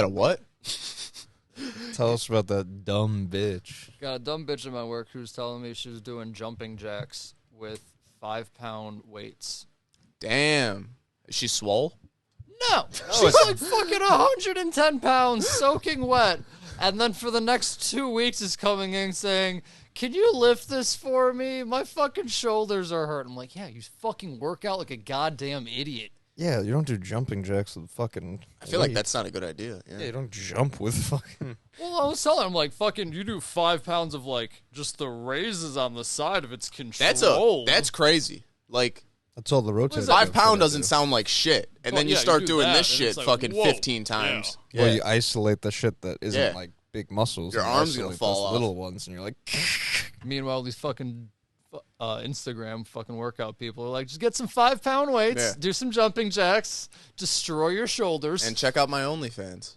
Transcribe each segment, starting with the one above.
got a what? Tell us about that dumb bitch. Got a dumb bitch in my work who's telling me she was doing jumping jacks with 5-pound weights. Damn. Is she swole? No, she's like fucking 110 pounds, soaking wet, and then for the next 2 weeks is coming in saying, "Can you lift this for me? My fucking shoulders are hurt." I'm like, "Yeah, you fucking work out like a goddamn idiot." Yeah, you don't do jumping jacks with fucking... I feel like that's not a good idea. Yeah, you don't jump with fucking... Well, I was telling him, like, fucking, you do 5 pounds of, like, just the raises on the side of it's controlled. That's crazy. Like, That's all the rotating. 5 pound doesn't sound like shit. And then you start doing this shit like, fucking whoa. 15 times. Yeah. Well, you isolate the shit that isn't Yeah. like big muscles. Your and arm's gonna isolate fall those off. little ones, and you're like... Meanwhile, these fucking Instagram fucking workout people are like, just get some 5-pound weights, Yeah. do some jumping jacks, destroy your shoulders. And check out my OnlyFans.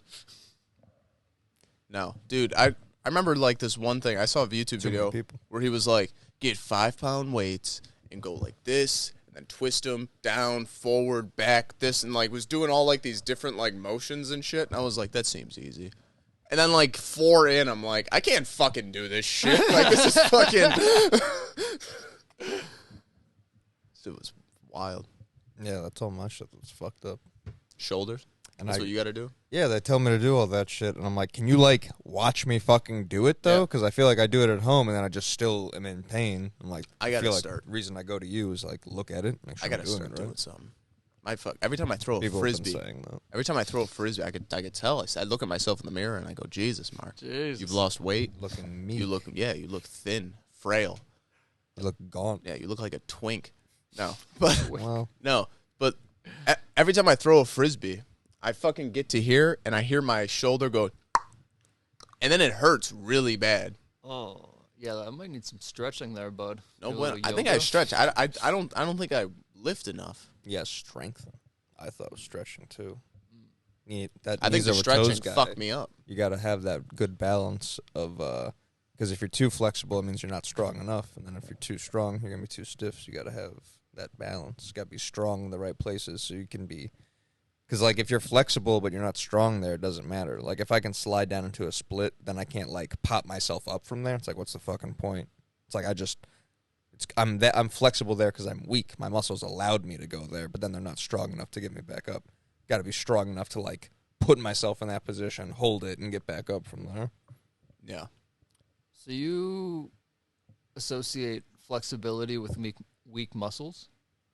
No. Dude, I remember, like, this one thing. I saw a YouTube Too many video people. where he was like, get 5-pound weights and go like this, and then twist them down, forward, back, this, and, like, was doing all, like, these different, like, motions and shit. And I was like, that seems easy. And then, like, 4 in, I'm like, I can't fucking do this shit. Like, this is fucking... It was wild. Yeah, that's all my shit that's fucked up. Shoulders? And That's what you got to do? Yeah, they tell me to do all that shit, and I'm like, can you, like, watch me fucking do it, though? Because I feel like I do it at home, and then I just still am in pain. I'm like, I gotta feel start. like the reason I go to you is, like, look at it, make sure I got to I'm doing start it, doing right? something. Every time I throw a People frisbee, have been saying that. every time I throw a frisbee, I could tell. I look at myself in the mirror and I go, Jesus, Mark, Jesus. you've lost weight. Looking meek. You look thin, frail. You look gaunt. Yeah, you look like a twink. No, but Well, no, but every time I throw a frisbee, I fucking get to here and I hear my shoulder go, and then it hurts really bad. Oh, yeah, I might need some stretching there, bud. No, Do a bueno. little I think I yoga. stretch. I don't think I lift enough. yeah, strength. I thought it was stretching, too. That I think knees the over toes stretching guy, fucked me up. You got to have that good balance of, because if you're too flexible, it means you're not strong enough. And then if you're too strong, you're going to be too stiff. So you got to have that balance. You got to be strong in the right places so you can be, because, like, if you're flexible but you're not strong there, it doesn't matter. Like, if I can slide down into a split, then I can't, like, pop myself up from there. It's like, what's the fucking point? It's like, I'm flexible there because I'm weak. My muscles allowed me to go there, but then they're not strong enough to get me back up. Got to be strong enough to, like, put myself in that position, hold it, and get back up from there. Yeah. So you associate flexibility with weak muscles?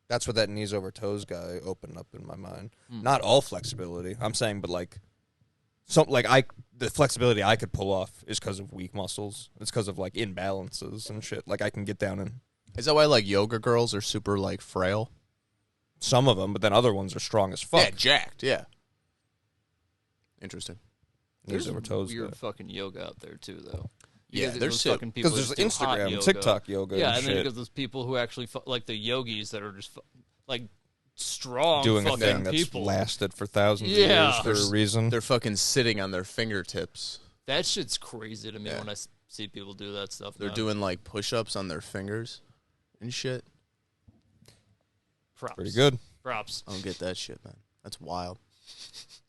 That's what that knees over toes guy opened up in my mind. Not all flexibility, I'm saying, but like the flexibility I could pull off is because of weak muscles. It's because of like imbalances and shit. Like I can get down and Is that why like yoga girls are super like frail? some of them, but then other ones are strong as fuck. Yeah, jacked. Yeah. Interesting. Knees There's over toes weird guy. fucking yoga out there too, though. Yeah, Because there's those shit. fucking people Because that there's just do hot Instagram, yoga. TikTok yoga, Yeah, and and then shit. because those people who actually like the yogis that are just like strong Doing a fucking thing that's people. lasted for thousands Yeah. of years for a reason. They're fucking sitting on their fingertips. That shit's crazy to me Yeah. when I see people do that stuff. They're now. doing like push-ups on their fingers and shit. props. Pretty good. Props. I don't get that shit, man. That's wild.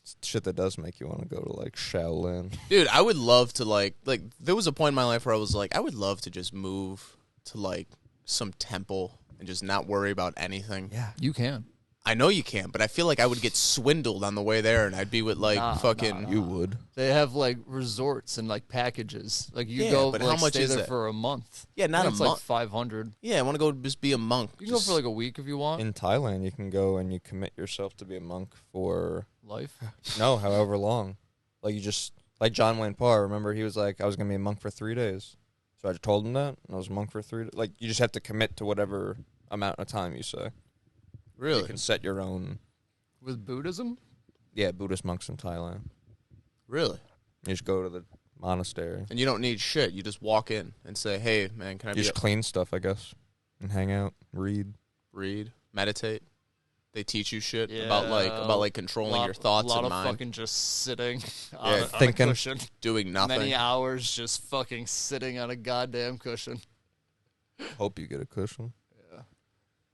It's shit that does make you want to go to like Shaolin. Dude, I would love to like there was a point in my life where I was like, I would love to just move to like some temple and just not worry about anything. Yeah. You can. I know you can, but I feel like I would get swindled on the way there and I'd be with like fucking You would. They have like resorts and like packages. Like you Yeah, go, but like, how much stay is there that? for a month. Yeah, not I a think it's like month. 500. Yeah, I want to go just be a monk. You can go for like a week if you want. In Thailand, you can go and you commit yourself to be a monk for Life. no, however long. Like you just like John Wayne Parr. Remember, he was like, I was gonna be a monk for 3 days. So I told him that, and I was a monk for 3 days. Like you just have to commit to whatever amount of time you say. Really? You can set your own. With Buddhism? Yeah, Buddhist monks in Thailand. Really? You just go to the monastery. And you don't need shit. You just walk in and say, "Hey, man, can I You be just clean stuff, I guess, and hang out, read. read, meditate?" They teach you shit Yeah, about like controlling your thoughts A lot and of mind, fucking just sitting on, Yeah, on a thinking. cushion. doing nothing. Many hours just fucking sitting on a goddamn cushion. Hope you get a cushion.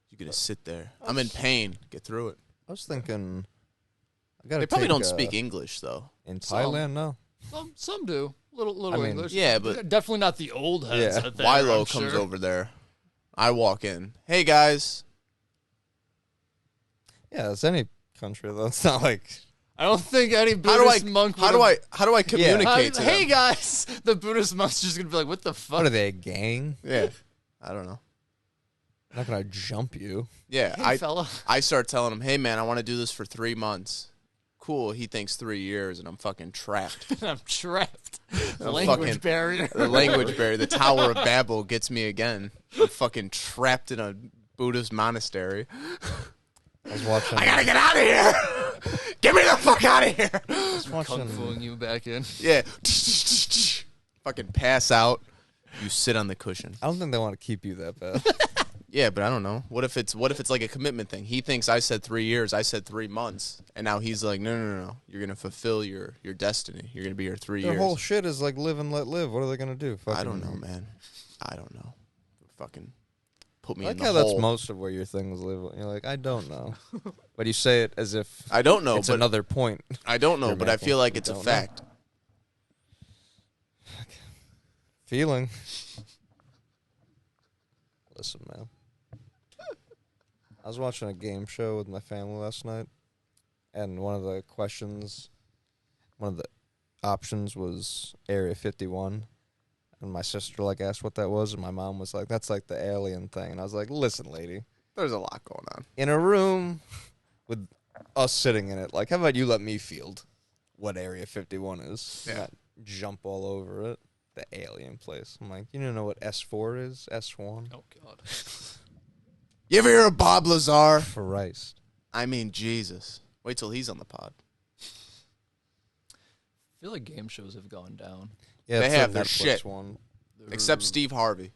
You're gonna sit there. I'm in pain. Get through it. I was thinking, gotta They probably take, don't speak English though. in Some. Thailand. No, Some do. Little I mean, English. yeah, but- definitely not the old heads. Yeah. Out there, I'm Wilo comes sure. over there. I walk in. Hey guys. yeah, it's any country though. It's not like I don't think any How do I Buddhist monk. how do I communicate to Hey them? guys, the Buddhist monk's just gonna be like, "What the fuck?" what are they, a gang? Yeah. I don't know. I'm not gonna jump you. Yeah, Hey, fella. I start telling him, "Hey man, I want to do this for 3 months." Cool. He thinks 3 years, and I'm fucking trapped. I'm trapped. I'm Language fucking- barrier. The language barrier, the Tower of Babel gets me again. I'm fucking trapped in a Buddhist monastery. I was watching. I gotta get out of here. Get me the fuck out of here. I was watching. Kung fuing you back in. Yeah. Fucking pass out. You sit on the cushion. I don't think they want to keep you that bad. Yeah, but I don't know. What if it's like a commitment thing? He thinks I said 3 years, I said 3 months, and now he's like, no. You're gonna fulfill your destiny. You're gonna be here 3 Their years. whole shit is like live and let live. What are they gonna do? I don't know, man. I don't know. Fucking put me I in like the how hole. that's most of where your things live. You're like, I don't know, but you say it as if I don't know, it's but another point. I don't know, you're but I making. feel like You it's a don't know. fact. Feeling. Listen, man. I was watching a game show with my family last night, and one of the options was Area 51, and my sister asked what that was, and my mom was like, "That's like the alien thing," and I was like, "Listen, lady, There's a lot going on. in a room with us sitting in it, how about you let me field what Area 51 is, Yeah. not jump all over it." The alien place. I'm like, you don't know what S4 is? S1? Oh god. You ever hear of Bob Lazar? Christ. I mean, Jesus. Wait till he's on the pod. I feel like game shows have gone down. Yeah, They it's have a their Netflix shit. one. Except Steve Harvey.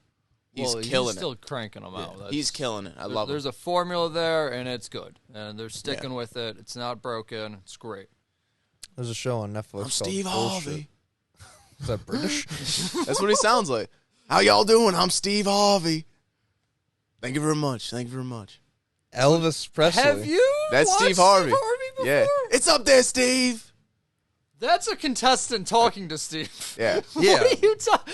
He's killing he's still cranking them out. it. That's- He's killing it. I love There's it. a formula there, and it's good, and they're sticking with it. It's not broken. It's great. There's a show on Netflix I'm called Steve Bullshit. Harvey. Is that British? That's what he sounds like. How y'all doing? I'm Steve Harvey. Thank you very much. Thank you very much. Elvis Presley. Have you? That's watched Steve Harvey. before? Yeah. It's up there, Steve. That's a contestant talking to Steve. Yeah. Yeah. What are you talking?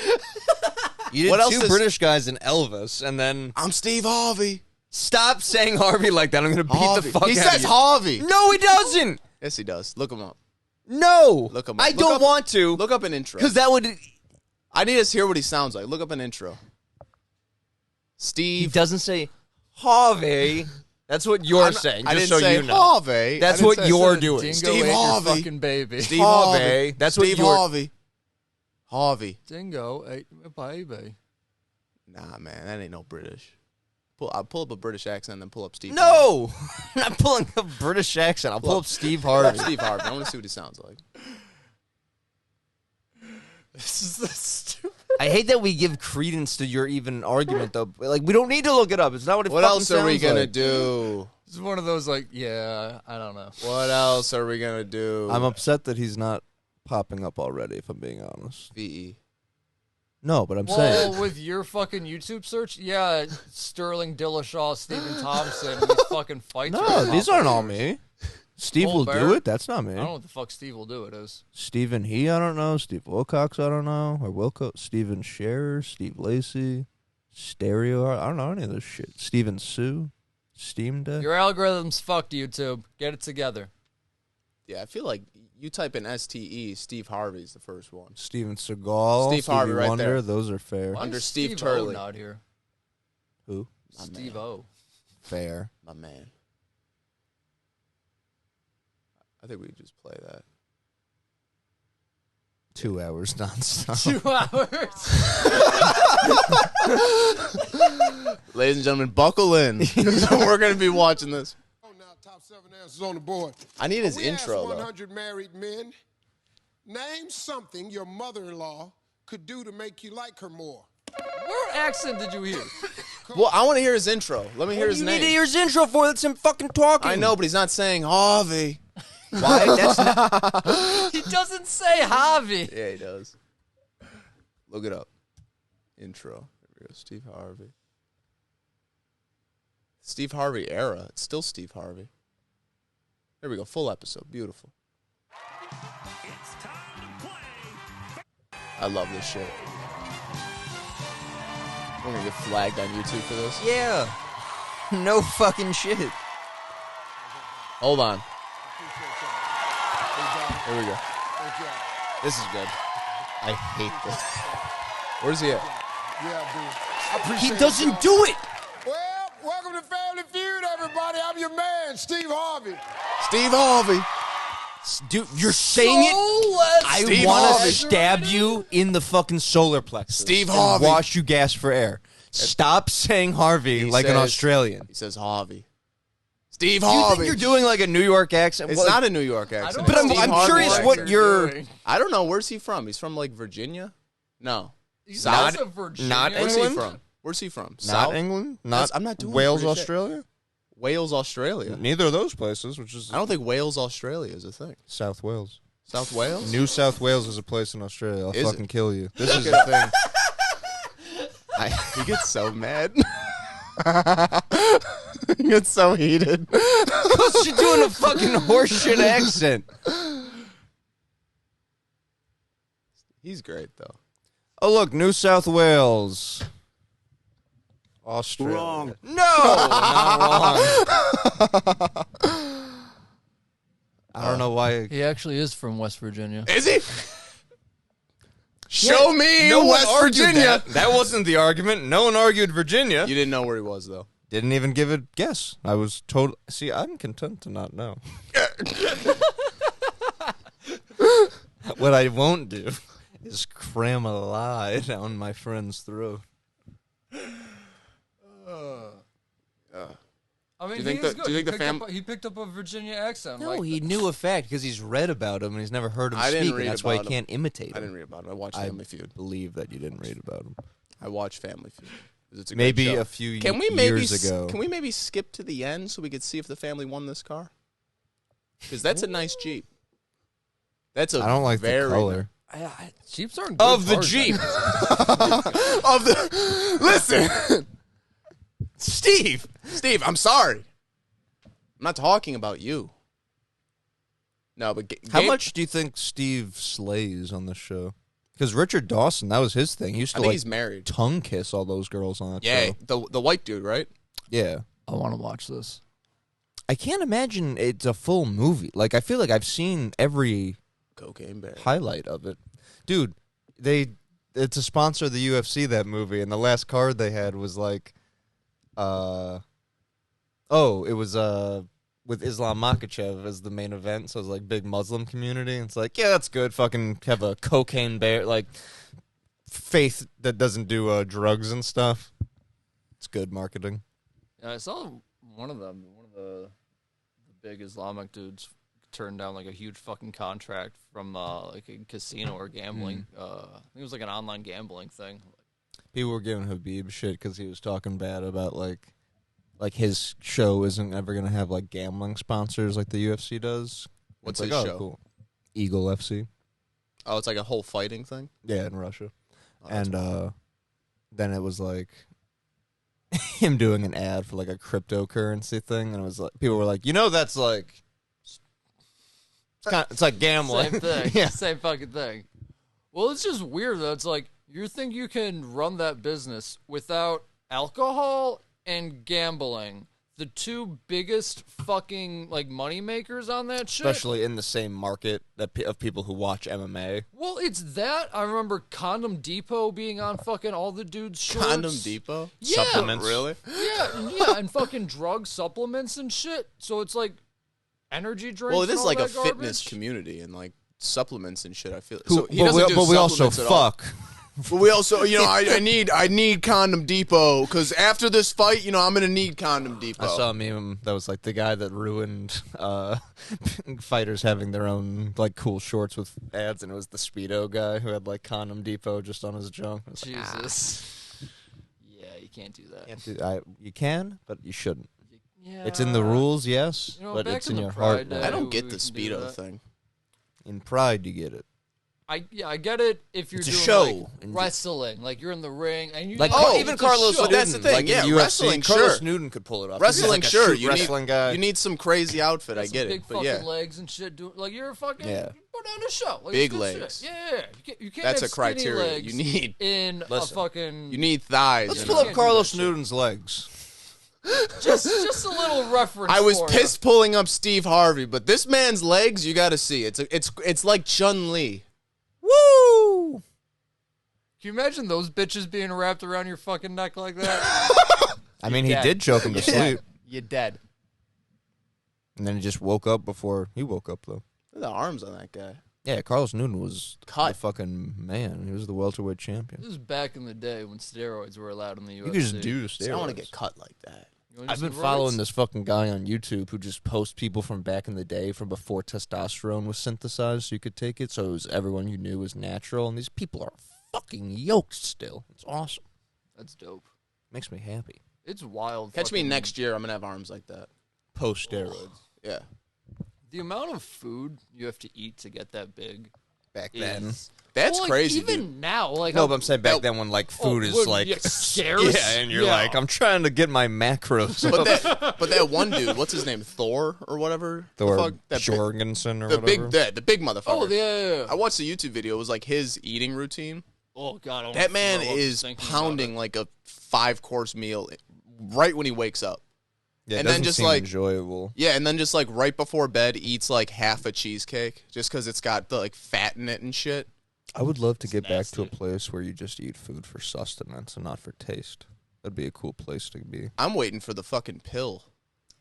You did What else two does- British guys in Elvis, and then I'm Steve Harvey. stop saying Harvey like that. I'm going to beat Harvey. the fuck He out says of you. Harvey. No, he doesn't. Yes, he does. Look him up. No. Look him up. I Look don't up- want to. Look up an intro. Because that would... I need to hear what he sounds like. Look up an intro. He Steve. doesn't say Harvey. That's what you're saying, I just didn't so say you know. Harvey. That's I didn't what say- you're Dingo doing. Steve ate Harvey. your fucking baby. Steve Harvey. That's what Steve you're... Harvey. Harvey. Dingo ate my baby. Nah, man, that ain't no British. I'll pull up a British accent and then pull up Steve. No! I'm not pulling a British accent. I'll pull up Steve Harvey. Steve Harvey. I want to see what he sounds like. This is the stupid. I hate that we give credence to your even argument, though. We don't need to look it up. It's not what it What fucking else are we sounds gonna like. do? This is one of those I don't know. What else are we gonna do? I'm upset that he's not popping up already, if I'm being honest. VE. No, but I'm saying... Well, with your fucking YouTube search, yeah, Sterling Dillashaw, Stephen Thompson, and these fucking fights. No, these aren't all me. Steve will do Colbert. it. That's not I don't know me. what the fuck Steve will do. It is. Stephen I don't know. Steve Wilcox, I don't know. Or Wilcox. Stephen Scherer, Steve Lacey, Stereo. I don't know any of this shit. Stephen Sue, Steam Deck. Your algorithm's fucked, YouTube. Get it together. Yeah, I feel like you type in STE, Steve Harvey's the first one. Steven Seagal, Steve Harvey Stevie right Wonder. there. Those are fair. Why Under is Steve O Turley. not here? Who? My Steve man. O. Fair. My man. I think we just play that. 2 hours nonstop. 2 hours. Ladies and gentlemen, buckle in. We're going to be watching this. Oh, now, top 7 answers on the board. I need his We asked intro, though. 100 married men, name something your mother-in-law could do to make you like her more. What accent did you hear? Well, I want to hear his intro. Let me hear his you name. need to hear his intro for? That's him fucking talking. I know, but he's not saying Harvey. Why? That's not... He doesn't say Harvey. Yeah, he does. Look it up. Intro. There we go. Steve Harvey. Steve Harvey era. It's still Steve Harvey. There we go. Full episode. Beautiful. I love this shit. We're gonna get flagged on YouTube for this. Yeah. No fucking shit. Hold on. Here we go. This is good. I hate this. Where's he at? Yeah, dude. I appreciate He doesn't y'all. do it. Well, welcome to Family Feud, everybody. I'm your man, Steve Harvey. Steve Harvey. Dude, you're saying it. I Steve want to Harvey. stab you in the fucking solar plexus. Steve and Harvey. wash you gas for air. Stop saying Harvey He like an says- Australian. He says Harvey. Steve Do you Harvey. think you're doing like a New York accent? It's What- not a New York accent. But I'm- Steve I'm Harvey curious accent. what you're- I don't know. Where's he from? He's from like Virginia? No. He's South? not Virginia. not Where's England? he from? Where's he from? Not South? England? That's- Not I'm not doing Wales, British- Australia? Wales, Australia. Neither of those places, which is I don't think Wales, Australia is a thing. South Wales. South Wales? New South Wales is a place in Australia. I'll Is fucking it? kill you. This is the thing. He gets so mad. He gets so heated. Because you're doing a fucking horseshit accent. He's great, though. Oh, look, New South Wales. Australia. Wrong. No! Not wrong. I don't know why. He actually is from West Virginia. Is he? Show me No one West argued Virginia. That wasn't the argument. No one argued Virginia. You didn't know where he was, though. Didn't even give a guess. I was told. See, I'm content to not know. What I won't do is cram a lie down my friend's throat. I mean, Do you think he is the- good. do you think He the picked up- he picked up a Virginia accent. No, like he knew a fact because he's read about him and he's never heard him I didn't speak, read and that's why he about him. can't imitate I him. didn't read about it. I watched I Family Feud. believe that you didn't read about him. I watched Family Feud. 'Cause it's a great Maybe show. a few Can we maybe years ago. Can we maybe skip to the end so we could see if the family won this car? Because that's a nice Jeep. That's a I don't like the very color. Jeeps aren't good Of the cars, Jeep. of the. Listen, Steve. I'm sorry. I'm not talking about you. No, but How much do you think Steve slays on this show? Because Richard Dawson, that was his thing. He used I to think like he's married. tongue kiss all those girls on that Yeah, show. the white dude, right? Yeah. I want to watch this. I can't imagine it's a full movie. Like, I feel like I've seen every Cocaine Bear. highlight of it. Dude, it's a sponsor of the UFC, that movie, and the last card they had was like, it was with Islam Makhachev as the main event, so it was like big Muslim community. It's like, yeah, that's good. Fucking have a cocaine bear, like faith that doesn't do drugs and stuff. It's good marketing. Yeah, I saw one of the big Islamic dudes turned down like a huge fucking contract from like a casino or gambling. I think it was like an online gambling thing. People were giving Habib shit because he was talking bad about like his show isn't ever gonna have like gambling sponsors like the UFC does. What's It's his like, show? oh, cool. Eagle FC. Oh, it's like a whole fighting thing. Yeah, in Russia. Oh, that's And then it was like him doing an ad for like a cryptocurrency thing, and it was like people were like, that's like it's like gambling. Same thing. Yeah. Same fucking thing. Well, it's just weird though. It's like you think you can run that business without alcohol and gambling, the two biggest fucking like money makers on that shit. Especially in the same market of people who watch MMA. Well, it's that. I remember Condom Depot being on fucking all the dudes' shorts. Condom Depot. Yeah. Supplements. Really? Yeah, and fucking drug supplements and shit. So it's like energy drinks. Well, it and is all like a that garbage. fitness community and like supplements and shit. I feel. Who- So he but doesn't do we also supplements at all. fuck. But we also, I need Condom Depot because after this fight, I'm gonna need Condom Depot. I saw a meme that was like the guy that ruined fighters having their own like cool shorts with ads, and it was the Speedo guy who had like Condom Depot just on his junk. I was like, Jesus. Yeah, you can't do that. you can, but you shouldn't. Yeah. It's in the rules, yes, You know, but back it's in in the your Pride heart. Day- now. I don't we get the can do Speedo that. thing. In Pride, you get it. I get it if you're It's a doing show. like wrestling, like you're in the ring and you Like even it's a Carlos show. Newton. That's the thing, Like yeah, in UFC, wrestling, Carlos sure. Newton could pull it off. Wrestling, He's sure. like a You wrestling need, guy. You need some crazy outfit. I Some get big it, but fucking yeah, legs and shit. Like you're a fucking put on a show. Like, Big it's good legs. Shit. Yeah. You can't That's have a criteria. skinny legs You need- in a fucking. you need thighs. Let's and pull a- up can't do Carlos that shit. Newton's legs. just a little reference. I was for pissed pulling up Steve Harvey, but this man's legs, you got to see. It's like Chun-Li. Woo! Can you imagine those bitches being wrapped around your fucking neck like that? I mean, he dead. did choke him to sleep, You're dead. and then he just woke up before he woke up, though. Look at the arms on that guy. Yeah, Carlos Newton was Cut. the fucking man. He was the welterweight champion. This is back in the day when steroids were allowed in the UFC. You could just do the See, I want to steroids. get cut like that. You wanna do I've been some following roids? this fucking guy on YouTube who just posts people from back in the day, from before testosterone was synthesized, so you could take it. So it was everyone you knew was natural, and these people are fucking yoked still. It's awesome. That's dope. Makes me happy. It's wild. Catch me fucking- next year. I'm gonna have arms like that. Post steroids. Yeah. The amount of food you have to eat to get that big Back then. is That's well, like, crazy, Even dude. now, like No, but I'm saying back then when like food is when- like yeah, scarce? yeah, and you're Yeah. like, I'm trying to get my macros. But that one dude, what's his name, Thor or whatever? The Thor fuck? That Jorgensen or the whatever. the big motherfucker. Oh yeah. I watched a YouTube video. It was like his eating routine. Oh god. I wanna That man throw up is thinking about pounding it. like a 5-course meal right when he wakes up. Yeah, it and then doesn't just seem like- enjoyable. Yeah, and then just like right before bed, eats like half a cheesecake just because it's got the like fat in it and shit. I would love to get back to a nasty. place where you just eat food for sustenance and not for taste. That'd be a cool place to be. I'm waiting for the fucking pill.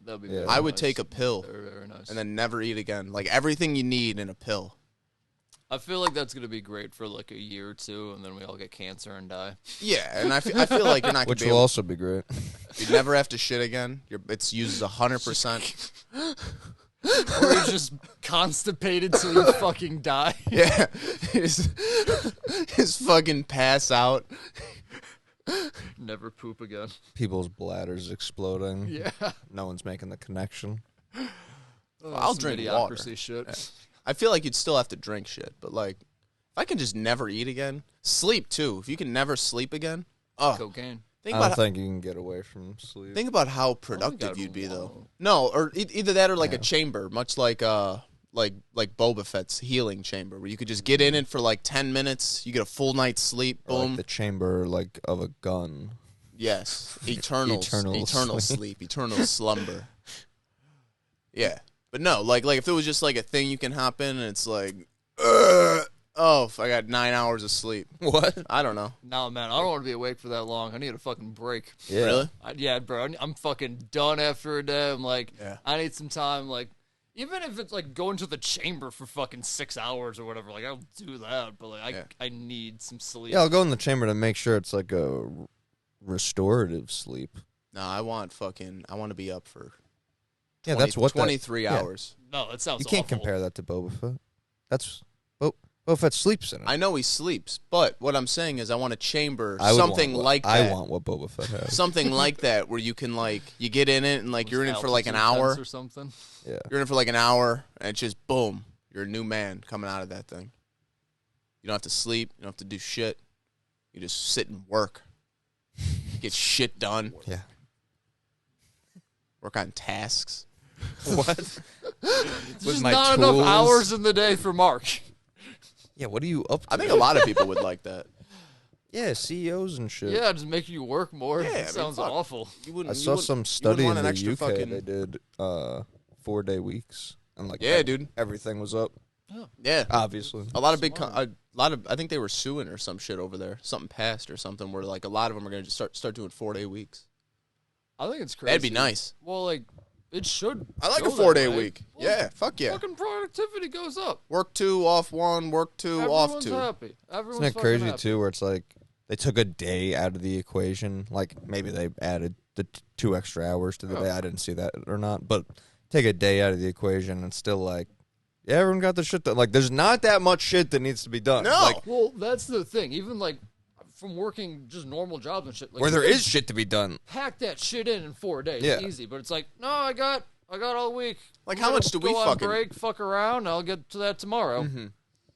That'd be Yeah. very I would nice. take a pill Very, very nice. and then never eat again. Like everything you need in a pill. I feel like that's gonna be great for like a year or two, and then we all get cancer and die. Yeah, and I feel like you're not gonna Which be will able, also be great. you never have to shit again. It's uses 100%. Or you're just constipated till you fucking die. Yeah, his fucking pass out. Never poop again. People's bladders exploding. Yeah. No one's making the connection. I'll Some drink idiocracy water. shit. I feel like you'd still have to drink shit, but like, if I can just never eat again, sleep too. If you can never sleep again, Cocaine. think I about don't think you can get away from sleep. think about how productive I'd you'd be though. want- No, or either that or like a chamber, much like Boba Fett's healing chamber, where you could just get in it for like 10 minutes, you get a full night's sleep, Or boom. like the chamber like of a gun. Yes, eternal Eternal sleep, eternal slumber. Yeah, but no, like if it was just like a thing you can hop in and it's like, oh, I got 9 hours of sleep. What? I don't know. No, man, I don't want to be awake for that long. I need a fucking break. Yeah. Really? Yeah, bro, I'm fucking done after a day. I'm like, Yeah. I need some time. Like, even if it's like going to the chamber for fucking 6 hours or whatever, like I'll do that. But like, Yeah. I need some sleep. Yeah, I'll go in the chamber to make sure it's like a restorative sleep. No, I want to be up for Yeah, that's what that- 23 yeah. hours. No, that sounds. You can't awful. compare that to Boba Fett. That's Boba Fett sleeps in it. I know he sleeps, but what I'm saying is I want a chamber, I would something want what- like I that. want what Boba Fett has. Something like that where you can like you get in it and like you're in it for like an Altitude hour. fence or something. Yeah. You're in it for like an hour and it's just boom, you're a new man coming out of that thing. You don't have to sleep, you don't have to do shit. You just sit and work. Get shit done. Yeah. Work on tasks. What? There's just my not enough tools. hours in the day for Mark. Yeah, what are you up to? I think a lot of people would like that. Yeah, CEOs and shit. Yeah, just making you work more. Yeah, I That mean, sounds fuck. awful. You wouldn't, I you saw wouldn't- some you study wouldn't in want the an UK. extra fucking, They did 4-day weeks, and like Yeah, dude. everything was up. Yeah. Obviously, A lot of I think they were suing or some shit over there. Something passed or something where like a lot of them are going to just start doing 4-day weeks. I think it's crazy. That'd be nice. Well, like it should. I like go a that 4-day way. week. Well, Yeah, fuck yeah. Fucking productivity goes up. Work 2, off 1, work 2, Everyone's off 2. happy. Everyone's isn't it fucking crazy happy. too? Where it's like they took a day out of the equation. Like maybe they added the 2 extra hours to the day. I didn't see that or not, but take a day out of the equation and still like, yeah, everyone got the shit done. Like, there's not that much shit that needs to be done. No. Like, Well, that's the thing. Even like from working just normal jobs and shit. Like, where there you is shit to be done. pack that shit in 4 days. Yeah. Easy. But it's like, no, I got all week. Like, I'm how gonna much do we go on fucking- break? Fuck around. I'll get to that tomorrow. Mm-hmm.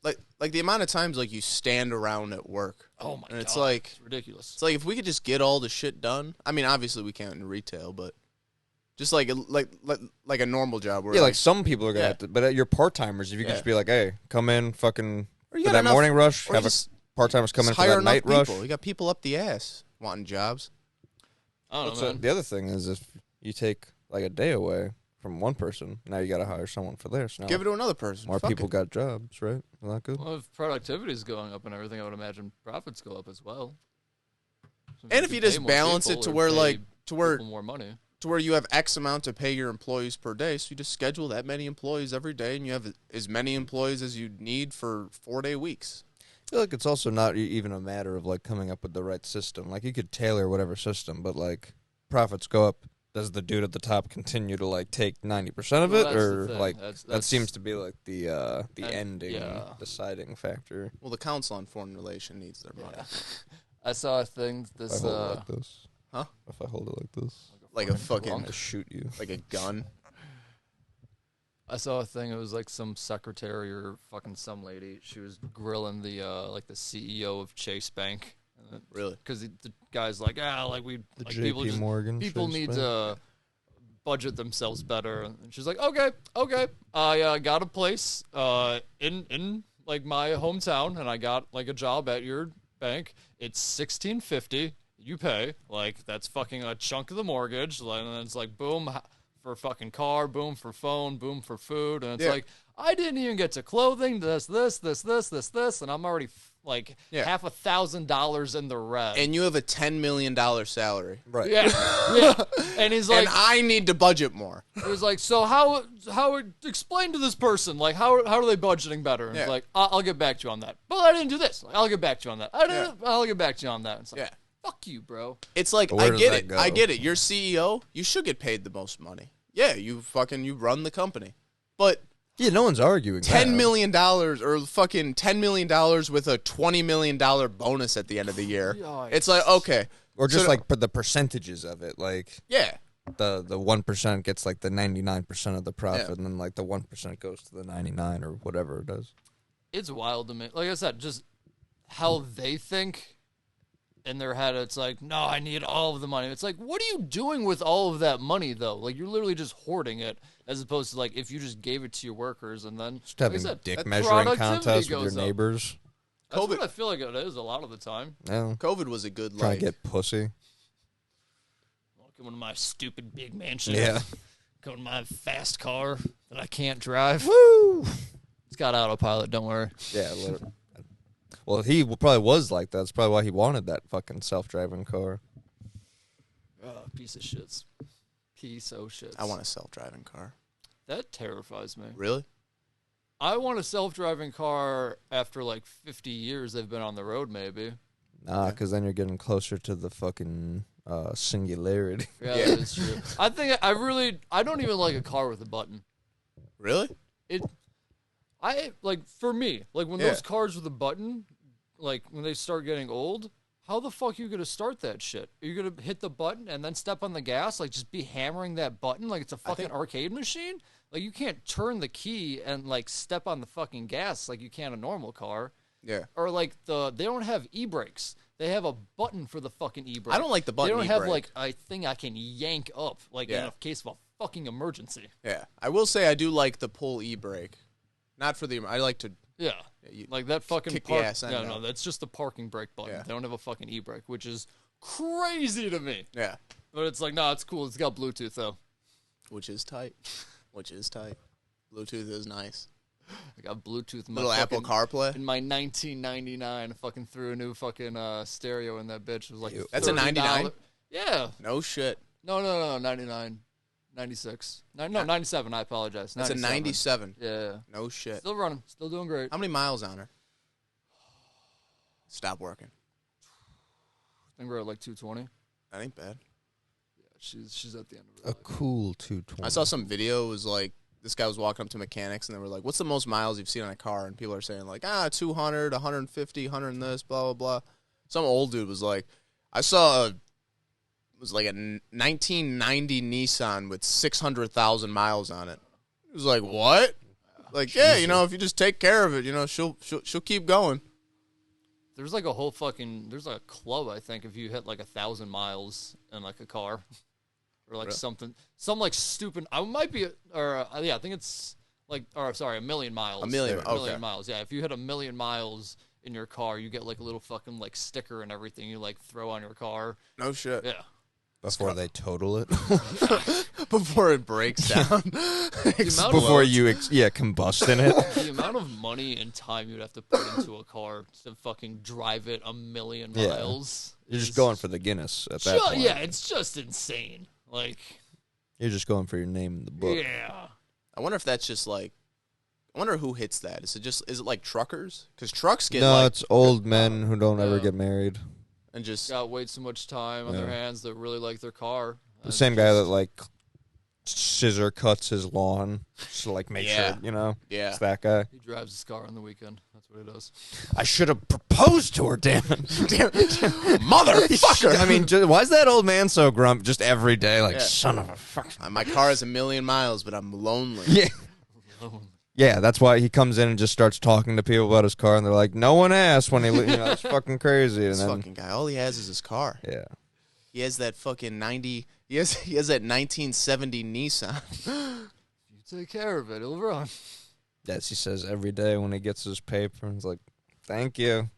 like the amount of times like you stand around at work. Oh my god, it's like it's ridiculous. It's like if we could just get all the shit done. I mean, obviously we can't in retail, but just like a normal job. Where like some people are gonna have to, but at your part timers, if you can just be like, hey, come in, fucking for that morning rush, have a part timers come in for that night rush. You got people up the ass wanting jobs. I don't know, man. The other thing is if you take like a day away from one person, now you got to hire someone for this. Now give it to another person. More people got jobs, right? Isn't that good? Well, if productivity is going up and everything, I would imagine profits go up as well. So and if you just balance it to where more money, to where you have X amount to pay your employees per day, so you just schedule that many employees every day, and you have as many employees as you need for 4-day weeks. I feel like it's also not even a matter of like coming up with the right system. Like you could tailor whatever system, but like profits go up. Does the dude at the top continue to like take 90% of it, or like that seems to be like the ending deciding factor? Well, the Council on Foreign Relations needs their money. I saw a thing. If I hold it like this, huh? If I hold it like this, like a fucking I'll shoot you, like a gun. I saw a thing. It was like some secretary or fucking some lady. She was grilling the like the CEO of Chase Bank. Really? Because the guy's like, JP Morgan. People need to budget themselves better. And she's like, okay, I got a place in like my hometown, and I got like a job at your bank. It's $1,650. You pay like that's fucking a chunk of the mortgage, and then it's like boom for fucking car, boom for phone, boom for food, and it's like I didn't even get to clothing. This, and I'm already like $1,000 in the red. And you have a $10 million salary. Right. Yeah. And he's like, and I need to budget more. He was like, so how explain to this person, like, how are they budgeting better? And it's like, I'll get back to you on that. But I didn't do this. Like, I'll get back to you on that. I'll get back to you on that. It's like, fuck you, bro. It's like, I get it. I get it. You're CEO. You should get paid the most money. Yeah, you run the company. But no one's arguing. $10 million or fucking $10 million with a $20 million bonus at the end of the year. It's like, okay. Or just like the percentages of it. Like, the 1% gets like the 99% of the profit, and then like the 1% goes to the 99 or whatever it does. It's wild to me. Like I said, just how they think in their head. It's like, no, I need all of the money. It's like, what are you doing with all of that money, though? Like, you're literally just hoarding it, as opposed to like if you just gave it to your workers and then just having dick measuring contests with your neighbors. That's what I feel like it is a lot of the time. Yeah. COVID was a good trying to get pussy. Welcome to my stupid big mansion. Yeah. Going to my fast car that I can't drive. Woo! It's got autopilot, don't worry. Yeah. Well, he probably was like that. That's probably why he wanted that fucking self-driving car. Piece of shits. Piece of shits. I want a self-driving car. That terrifies me. Really? I want a self-driving car after like 50 years they've been on the road, maybe. Nah, because then you're getting closer to the fucking singularity. Yeah, that is true. I think I don't even like a car with a button. Really? For me, like when those cars with a button, like when they start getting old, how the fuck are you going to start that shit? Are you going to hit the button and then step on the gas? Like just be hammering that button like it's a fucking arcade machine? Like you can't turn the key and like step on the fucking gas like you can a normal car. Yeah. Or like they don't have e-brakes. They have a button for the fucking e-brake. I don't like the button e-brake. They don't have e-brake. like a thing I can yank up like in a case of a fucking emergency. Yeah. I will say I do like the pull e-brake. Not for the I like to like that fucking kick the ass end no, out. that's just the parking brake button. Yeah. They don't have a fucking e-brake, which is crazy to me. Yeah. But it's like, no, it's cool. It's got Bluetooth though. Which is tight. Bluetooth is nice. I got Bluetooth in my little Apple CarPlay. In my 1999, I fucking threw a new fucking stereo in that bitch. It was like that's a 99? Yeah. No shit. No, 99. 96. No, 97, I apologize. That's 97. A 97. Yeah. No shit. Still running. Still doing great. How many miles on her? Stop working. I think we're at like 220. That ain't bad. Yeah, she's at the end of her life. Cool 220. I saw some video. It was like, this guy was walking up to mechanics, and they were like, what's the most miles you've seen on a car? And people are saying, like, 200, 150, 100 and this, blah, blah, blah. Some old dude was like, I saw it was like a 1990 Nissan with 600,000 miles on it. It was like, what? Like, yeah, you know, if you just take care of it, you know, she'll keep going. There's like a whole there's like a club, I think, if you hit like 1,000 miles in like a car. Or like some like stupid, I might be, I think it's like, sorry, 1,000,000 miles. 1,000,000 miles. Yeah, if you hit 1,000,000 miles in your car, you get like a little fucking like sticker and everything you like throw on your car. No shit. Yeah. Before they total it. Before it breaks down. Before you, combust in it. The amount of money and time you'd have to put into a car to fucking drive it 1,000,000 miles. You're just going for the Guinness at that point. Yeah, it's just insane. Like, you're just going for your name in the book. Yeah. I wonder if that's just like, I wonder who hits that. Is it like truckers? Because trucks get No, it's old men who don't ever get married. And just got way too much time on their hands that really like their car. The same guy that like scissor cuts his lawn to like make sure, you know. Yeah. It's that guy. He drives his car on the weekend. That's what he does. I should have proposed to her, damn it. Motherfucker. I mean, why is that old man so grumpy just every day? Like, son of a fuck. My car has 1,000,000 miles, but I'm lonely. Yeah. Yeah, that's why he comes in and just starts talking to people about his car, and they're like, no one asked when he, it's fucking crazy. And This then, fucking guy, all he has is his car. Yeah. He has that fucking 90, he has that 1970 Nissan. You take care of it, it'll run. Yes, he says every day when he gets his paper, and he's like, thank you.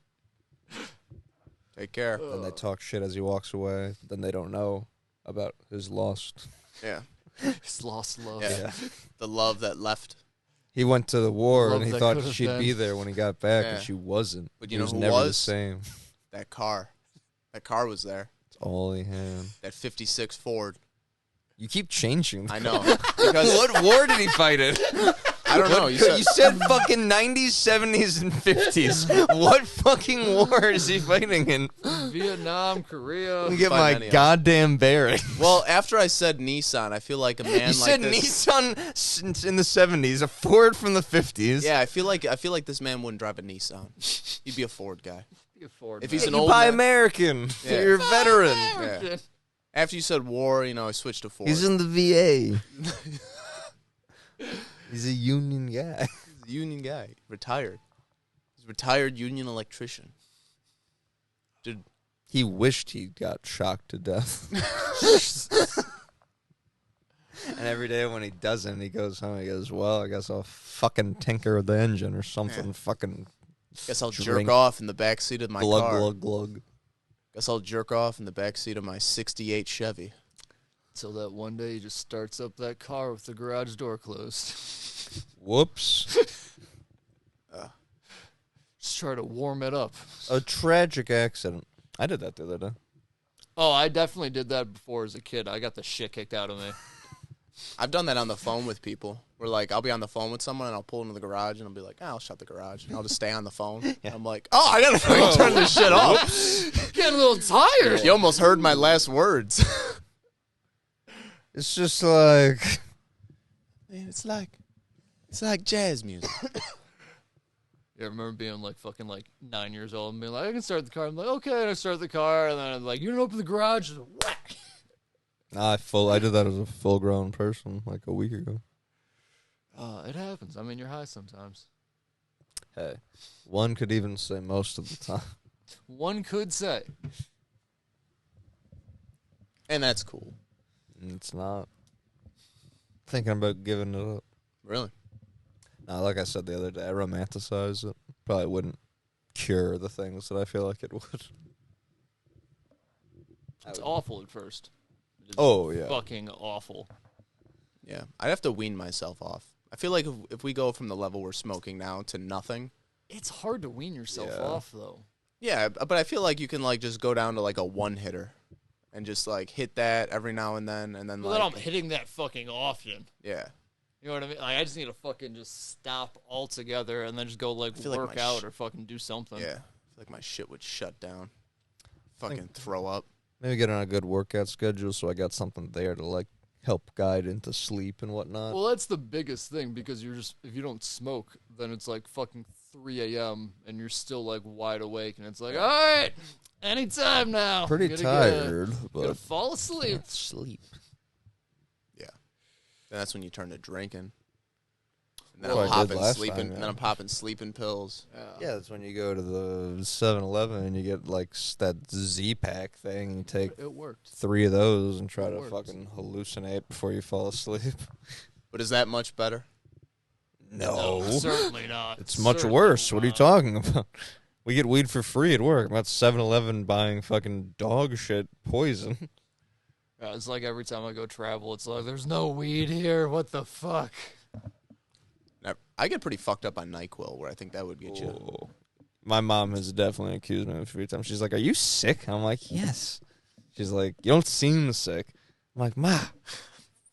Take care. Then they talk shit as he walks away. Then they don't know about his lost. Yeah. His lost love. Yeah. The love that left. He went to the war, Love and he that thought could've she'd been. be there when he got back, Yeah. and she wasn't. But He you know was who never the was? same. That car. That car was there. That's all he had. That 56 Ford. You keep changing. I know. Because What war did he fight in? I don't know. You said fucking 90s, 70s, and 50s. What fucking war is he fighting in? Vietnam, Korea. Let me get Find my any of them. goddamn bearings. Well, after I said Nissan, I feel like a man You like said this. Nissan in the 70s, a Ford from the 50s. Yeah, I feel like this man wouldn't drive a Nissan. He'd be a Ford guy. Ford, If man. he's an You old buy man. American. Yeah. You're a veteran. Yeah. After you said war, you know, I switched to Ford. He's in the VA. He's a union guy. He's a union guy. Retired. He's a retired union electrician. Dude, He wished he got shocked to death. And every day when he doesn't, he goes home. He goes, well, I guess I'll fucking tinker with the engine or something. Yeah. Fucking guess I'll Drink. jerk off in the backseat of my glug, car. glug, glug. Guess I'll jerk off in the backseat of my 68 Chevy. Until that one day he just starts up that car with the garage door closed. Whoops. Just try to warm it up. A tragic accident. I did that the other day. Oh, I definitely did that before as a kid. I got the shit kicked out of me. I've done that on the phone with people. Where, like, I'll be on the phone with someone, and I'll pull into the garage, and I'll be like, I'll shut the garage. And I'll just stay on the phone. And I'm like, I gotta fucking turn this shit off. Getting a little tired. You almost heard my last words. It's just like... Man, it's like jazz music. Yeah, I remember being like fucking like 9 years old and being like, I can start the car. I'm like, okay, and I start the car, and then I'm like, you didn't open the garage, and whack. I did that as a full-grown person like a week ago. It happens. I mean, you're high sometimes. Hey, one could even say most of the time. One could say. And that's cool. It's not. Thinking about giving it up. Really? No, like I said the other day, I romanticize it. Probably wouldn't cure the things that I feel like it would. It's awful at first. It is Oh, yeah. fucking awful. Yeah. I'd have to wean myself off. I feel like if we go from the level we're smoking now to nothing. It's hard to wean yourself Yeah. off, though. Yeah, but I feel like you can, like, just go down to, like, a one-hitter. And just, like, hit that every now and then But like... then I'm hitting that fucking often. Yeah. You know what I mean? Like, I just need to fucking just stop altogether and then just go, like, feel like work my out or fucking do something. Yeah. I feel like my shit would shut down. Fucking throw up. Maybe get on a good workout schedule so I got something there to, like, help guide into sleep and whatnot. Well, that's the biggest thing because you're just, if you don't smoke, then it's like fucking 3 a.m. and you're still, like, wide awake and it's like, all right, anytime now. Pretty Gotta tired, Gonna but fall asleep. sleep. Yeah. And that's when you turn to drinking. And then Well, I'm I did popping last sleeping. time, yeah. And then I'm popping sleeping pills. Yeah, that's when you go to the 7-Eleven and you get like that Z-Pack thing. And you take It worked. 3 of those and try It to worked. fucking hallucinate before you fall asleep. But is that much better? No. Certainly not. It's much Certainly worse. What are you not. talking about? We get weed for free at work. I'm at 7-Eleven buying fucking dog shit poison. Yeah, it's like every time I go travel, it's like, there's no weed here. What the fuck? Now, I get pretty fucked up on NyQuil, where I think that would get you. Oh. My mom has definitely accused me of a few times. She's like, "Are you sick?" I'm like, "Yes." She's like, "You don't seem sick." I'm like, "Ma, I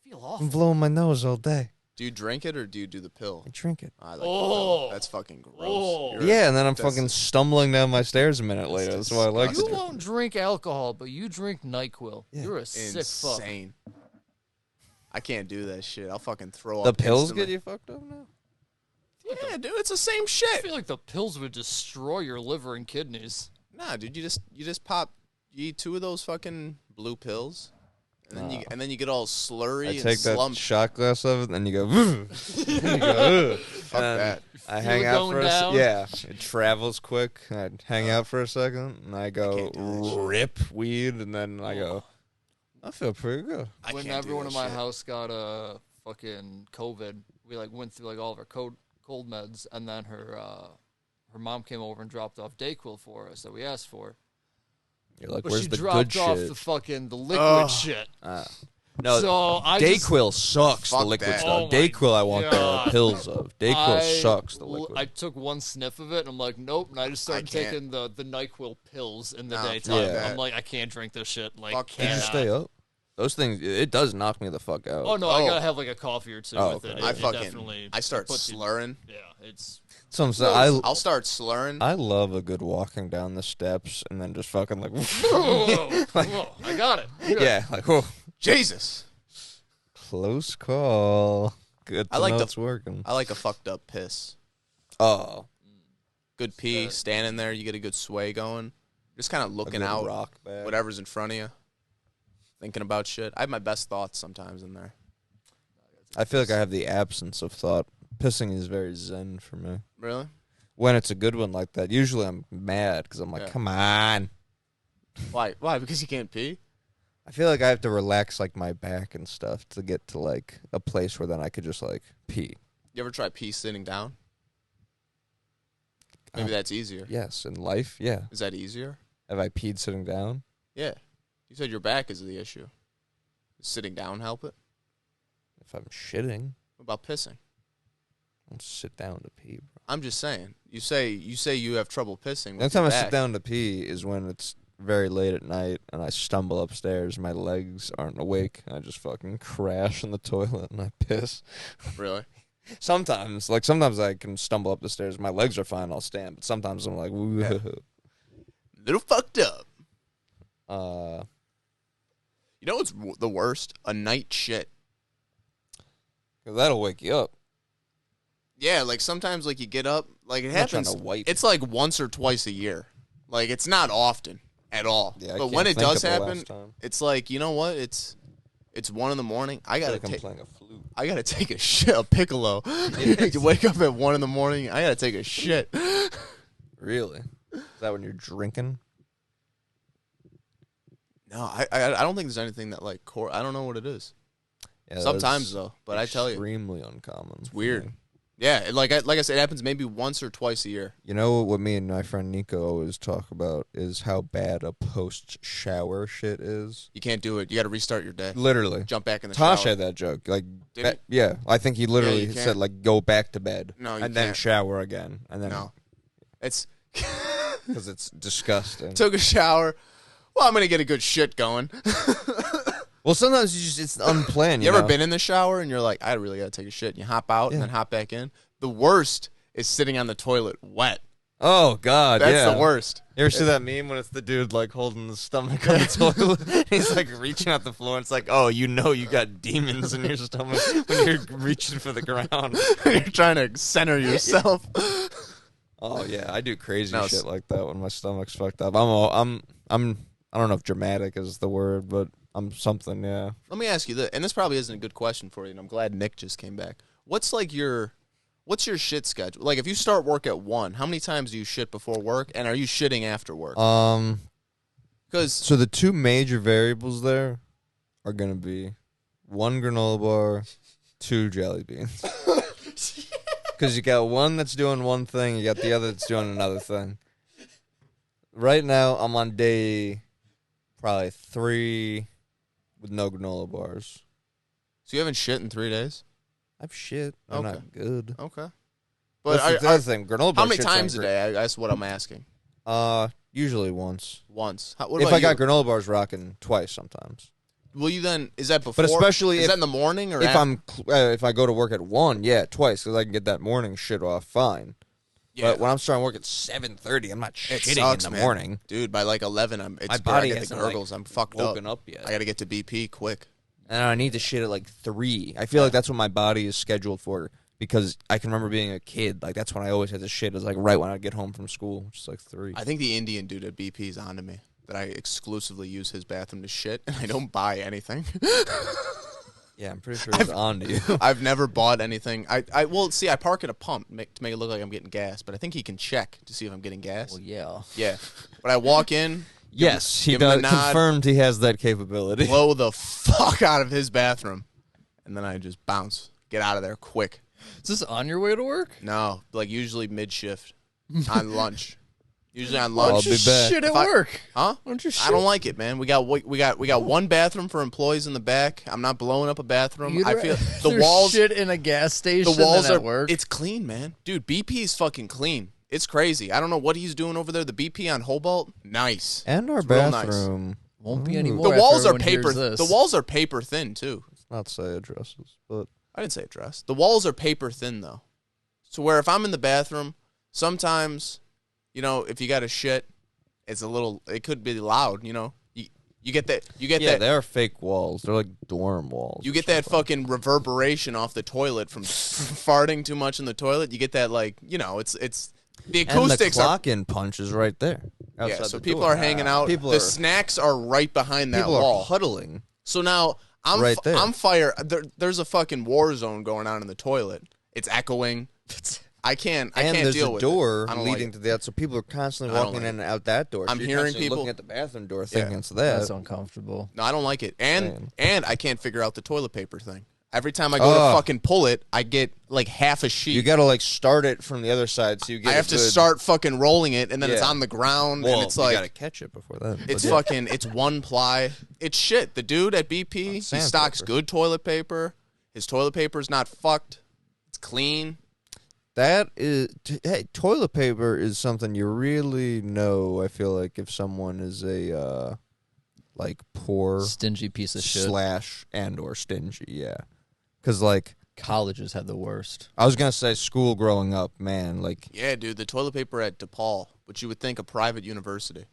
feel awful. I'm blowing my nose all day. Do you drink it or do you do the pill? I drink it." I like the pill. That's fucking gross. Oh. You're- Yeah, and then I'm that's- fucking stumbling down my stairs a minute later. That's why I like You to. won't drink alcohol, but you drink NyQuil. Yeah. You're a sick fuck. Insane. I can't do that shit. I'll fucking throw The up. pills instantly. get you fucked up now? Yeah, dude, it's the same I shit. feel like the pills would destroy your liver and kidneys. Nah, dude, you just pop. You eat 2 of those fucking blue pills, and then you get all slurry I and take that slump. shot glass of it, and then you go, and you go, ugh. Fuck And that. I Feel hang it out going for down? yeah. It travels quick. I hang out for a second, and I go can't do that shit. rip weed, and then I go, I feel pretty good. I When can't do everyone that in my shit. house got fucking COVID, we like went through like all of our cold meds, and then her mom came over and dropped off Dayquil for us that we asked for. You're like, But where's she the good dropped off shit? the fucking liquid Ugh. shit. No, So I just, Dayquil sucks. The Fuck liquid that. stuff. Oh my Dayquil, I want God. the pills of. Dayquil sucks. The liquid. I took one sniff of it, and I'm like, nope. And I just started can't. taking the NyQuil pills in the Nah, daytime. fuck I'm that. like, I can't drink this shit. Like, Fuck Did cannot. you stay up? Those things, it does knock me the fuck out. Oh no, I Oh. gotta have like a coffee or two Oh, with okay. it. I It fucking. definitely I start puts you- slurring. Yeah, it's. So I'm saying, I'll start slurring. I love a good walking down the steps and then just fucking like, Whoa, whoa, I got it. Good. yeah, like, whoa, Jesus. close call. Good to I like know the- it's working. I like a fucked up piss. Oh, Good pee, standing there, you get a good sway going. Just kind of a looking good out, rock bag. whatever's in front of you, thinking about shit. I have my best thoughts sometimes in there. I feel like I have the absence of thought. Pissing is very zen for me. Really? When it's a good one like that, usually I'm mad because I'm like, Yeah. come on. Why? Why? Because you can't pee? I feel like I have to relax like my back and stuff to get to like a place where then I could just like pee. You ever try pee sitting down? Maybe that's easier. Yes, in life, yeah. Is that easier? Have I peed sitting down? Yeah. You said your back is the issue. Does sitting down help it? If I'm shitting, What about pissing? I'll sit down to pee, bro. I'm just saying. You say you have trouble pissing. The only with time your I sit back. down to pee is when it's very late at night and I stumble upstairs, my legs aren't awake, and I just fucking crash in the toilet and I piss. Really? Sometimes I can stumble up the stairs, my legs are fine, I'll stand, but sometimes I'm like, whoa. Little fucked up. You know what's the worst? A night shit. 'Cause that'll wake you up. Yeah, like sometimes like you get up, like it I'm not trying happens. to wipe. It's like once or twice a year. Like it's not often at all. Yeah, I but can't when it think does of the happen, last time. it's like, you know what? It's 1 a.m. I I gotta feel like I'm take. playing a flute. I gotta take a shit. A piccolo. You wake up at 1 a.m. I gotta take a shit. Really? Is that when you're drinking? No, I don't think there's anything that like core. I don't know what it is. Yeah, Sometimes that's though, but I tell you, extremely uncommon. It's weird. Yeah, like I said, it happens maybe once or twice a year. You know what me and my friend Nico always talk about is how bad a post-shower shit is. You can't do it. You got to restart your day. Literally. Jump back in the Tosh shower. had that joke. Like, Did yeah, I think he literally you said can't. like go back to bed. No, you and then can't. shower again, and then No, it's because it's disgusting. took a shower. Well, I'm gonna get a good shit going. Well, sometimes it's unplanned. You You ever know? been in the shower and you're like, I really gotta take a shit, and you hop out and Yeah. then hop back in? The worst is sitting on the toilet wet. Oh God, That's yeah. the worst. You ever see that meme when it's the dude like holding the stomach on the toilet? He's like reaching out the floor. And it's like, oh, you know, you got demons in your stomach when you're reaching for the ground. You're trying to center yourself. Oh yeah, I do crazy No, shit like that when my stomach's fucked up. I don't know if dramatic is the word, but I'm something. Yeah. Let me ask you this, and this probably isn't a good question for you, and I'm glad Nick just came back. What's like your What's your shit schedule? Like, if you start work at 1, how many times do you shit before work, and are you shitting after work? Because So the two major variables there are going to be 1 granola bar, 2 jelly beans. Because you got one that's doing one thing, you got the other that's doing another thing. Right now, I'm on day probably 3 with no granola bars. So you haven't shit in 3 days? I've shit. I'm Okay. not good. Okay. But that's the other thing. Granola how bar many shits times a aren't day? That's what I'm asking. great. Usually once. Once. What If about I got you? granola bars, rocking twice sometimes. Will you then? Is that before? But especially is if that in the morning or if after? if I go to work at 1, yeah, twice because I can get that morning shit off fine. Yeah. But when I'm starting work at 7:30, I'm not It shitting sucks, in the man. morning. Dude, by like 11, My body I get the hasn't, like, gurgles. I'm fucked woken up yet. I got to get to BP quick. And I need to shit at like 3. I feel like that's what my body is scheduled for because I can remember being a kid. Like that's when I always had to shit. Is like right when I get home from school, which is like 3. I think the Indian dude at BP is onto me. That I exclusively use his bathroom to shit, and I don't buy anything. Yeah, I'm pretty sure it's on to you. I've never bought anything. I park at a pump to make it look like I'm getting gas, but I think he can check to see if I'm getting gas. Well, yeah. Yeah. But I walk in. Yes, he give him the does. nod. Confirmed he has that capability. Blow the fuck out of his bathroom, and then I just bounce. Get out of there quick. Is this on your way to work? No, like usually mid shift, on lunch. Usually on I'll lunch. be back. Shit at If I- work. Huh? Why don't you I don't like it, man. We got one bathroom for employees in the back. I'm not blowing up a bathroom. I feel the walls. Shit in a gas station. The walls than are. at work. It's clean, man. Dude, BP is fucking clean. It's crazy. I don't know what he's doing over there. The BP on Hobart, nice. And our It's real nice. bathroom. Won't be anymore. The after walls are everyone paper. hears this. The walls are paper thin too. Let's not say addresses, but I didn't say dress. The walls are paper thin though. So where if I'm in the bathroom, sometimes, if you got a shit, it could be loud, You get that they're fake walls. They're like dorm walls. you get that fucking reverberation off the toilet from farting too much in the toilet. You get that it's the acoustics and the are clock-in punch is right there. yeah, outside so the people door. are hanging out. People the are snacks are right behind that people wall. are huddling. So now I'm Right there. I'm fire. There's a fucking war zone going on in the toilet. It's echoing. I can't There's deal a with door it. I don't leading like to that, so people are constantly I don't walking like in and out that door. So I'm you're hearing constantly people- looking at the bathroom door, thinking Yeah. it's that. That's uncomfortable. No, I don't like it. Man. And I can't figure out the toilet paper thing. Every time I go to fucking pull it, I get like half a sheet. You got to like start it from the other side, so you get. I have to start fucking rolling it, and then it's Yeah. on the ground, Well, and it's you like got to catch it before that. it's But yeah. fucking it's one ply. It's shit. The dude at BP, he sandpaper. stocks good toilet paper. His toilet paper's not fucked. It's clean. That is, hey, toilet paper is something you really know. I feel like if someone is a like poor Stingy piece of shit. / and or stingy, yeah. Because like Colleges have the worst. I was gonna say, school growing up, man, like Yeah, dude. The toilet paper at DePaul, which you would think a private university,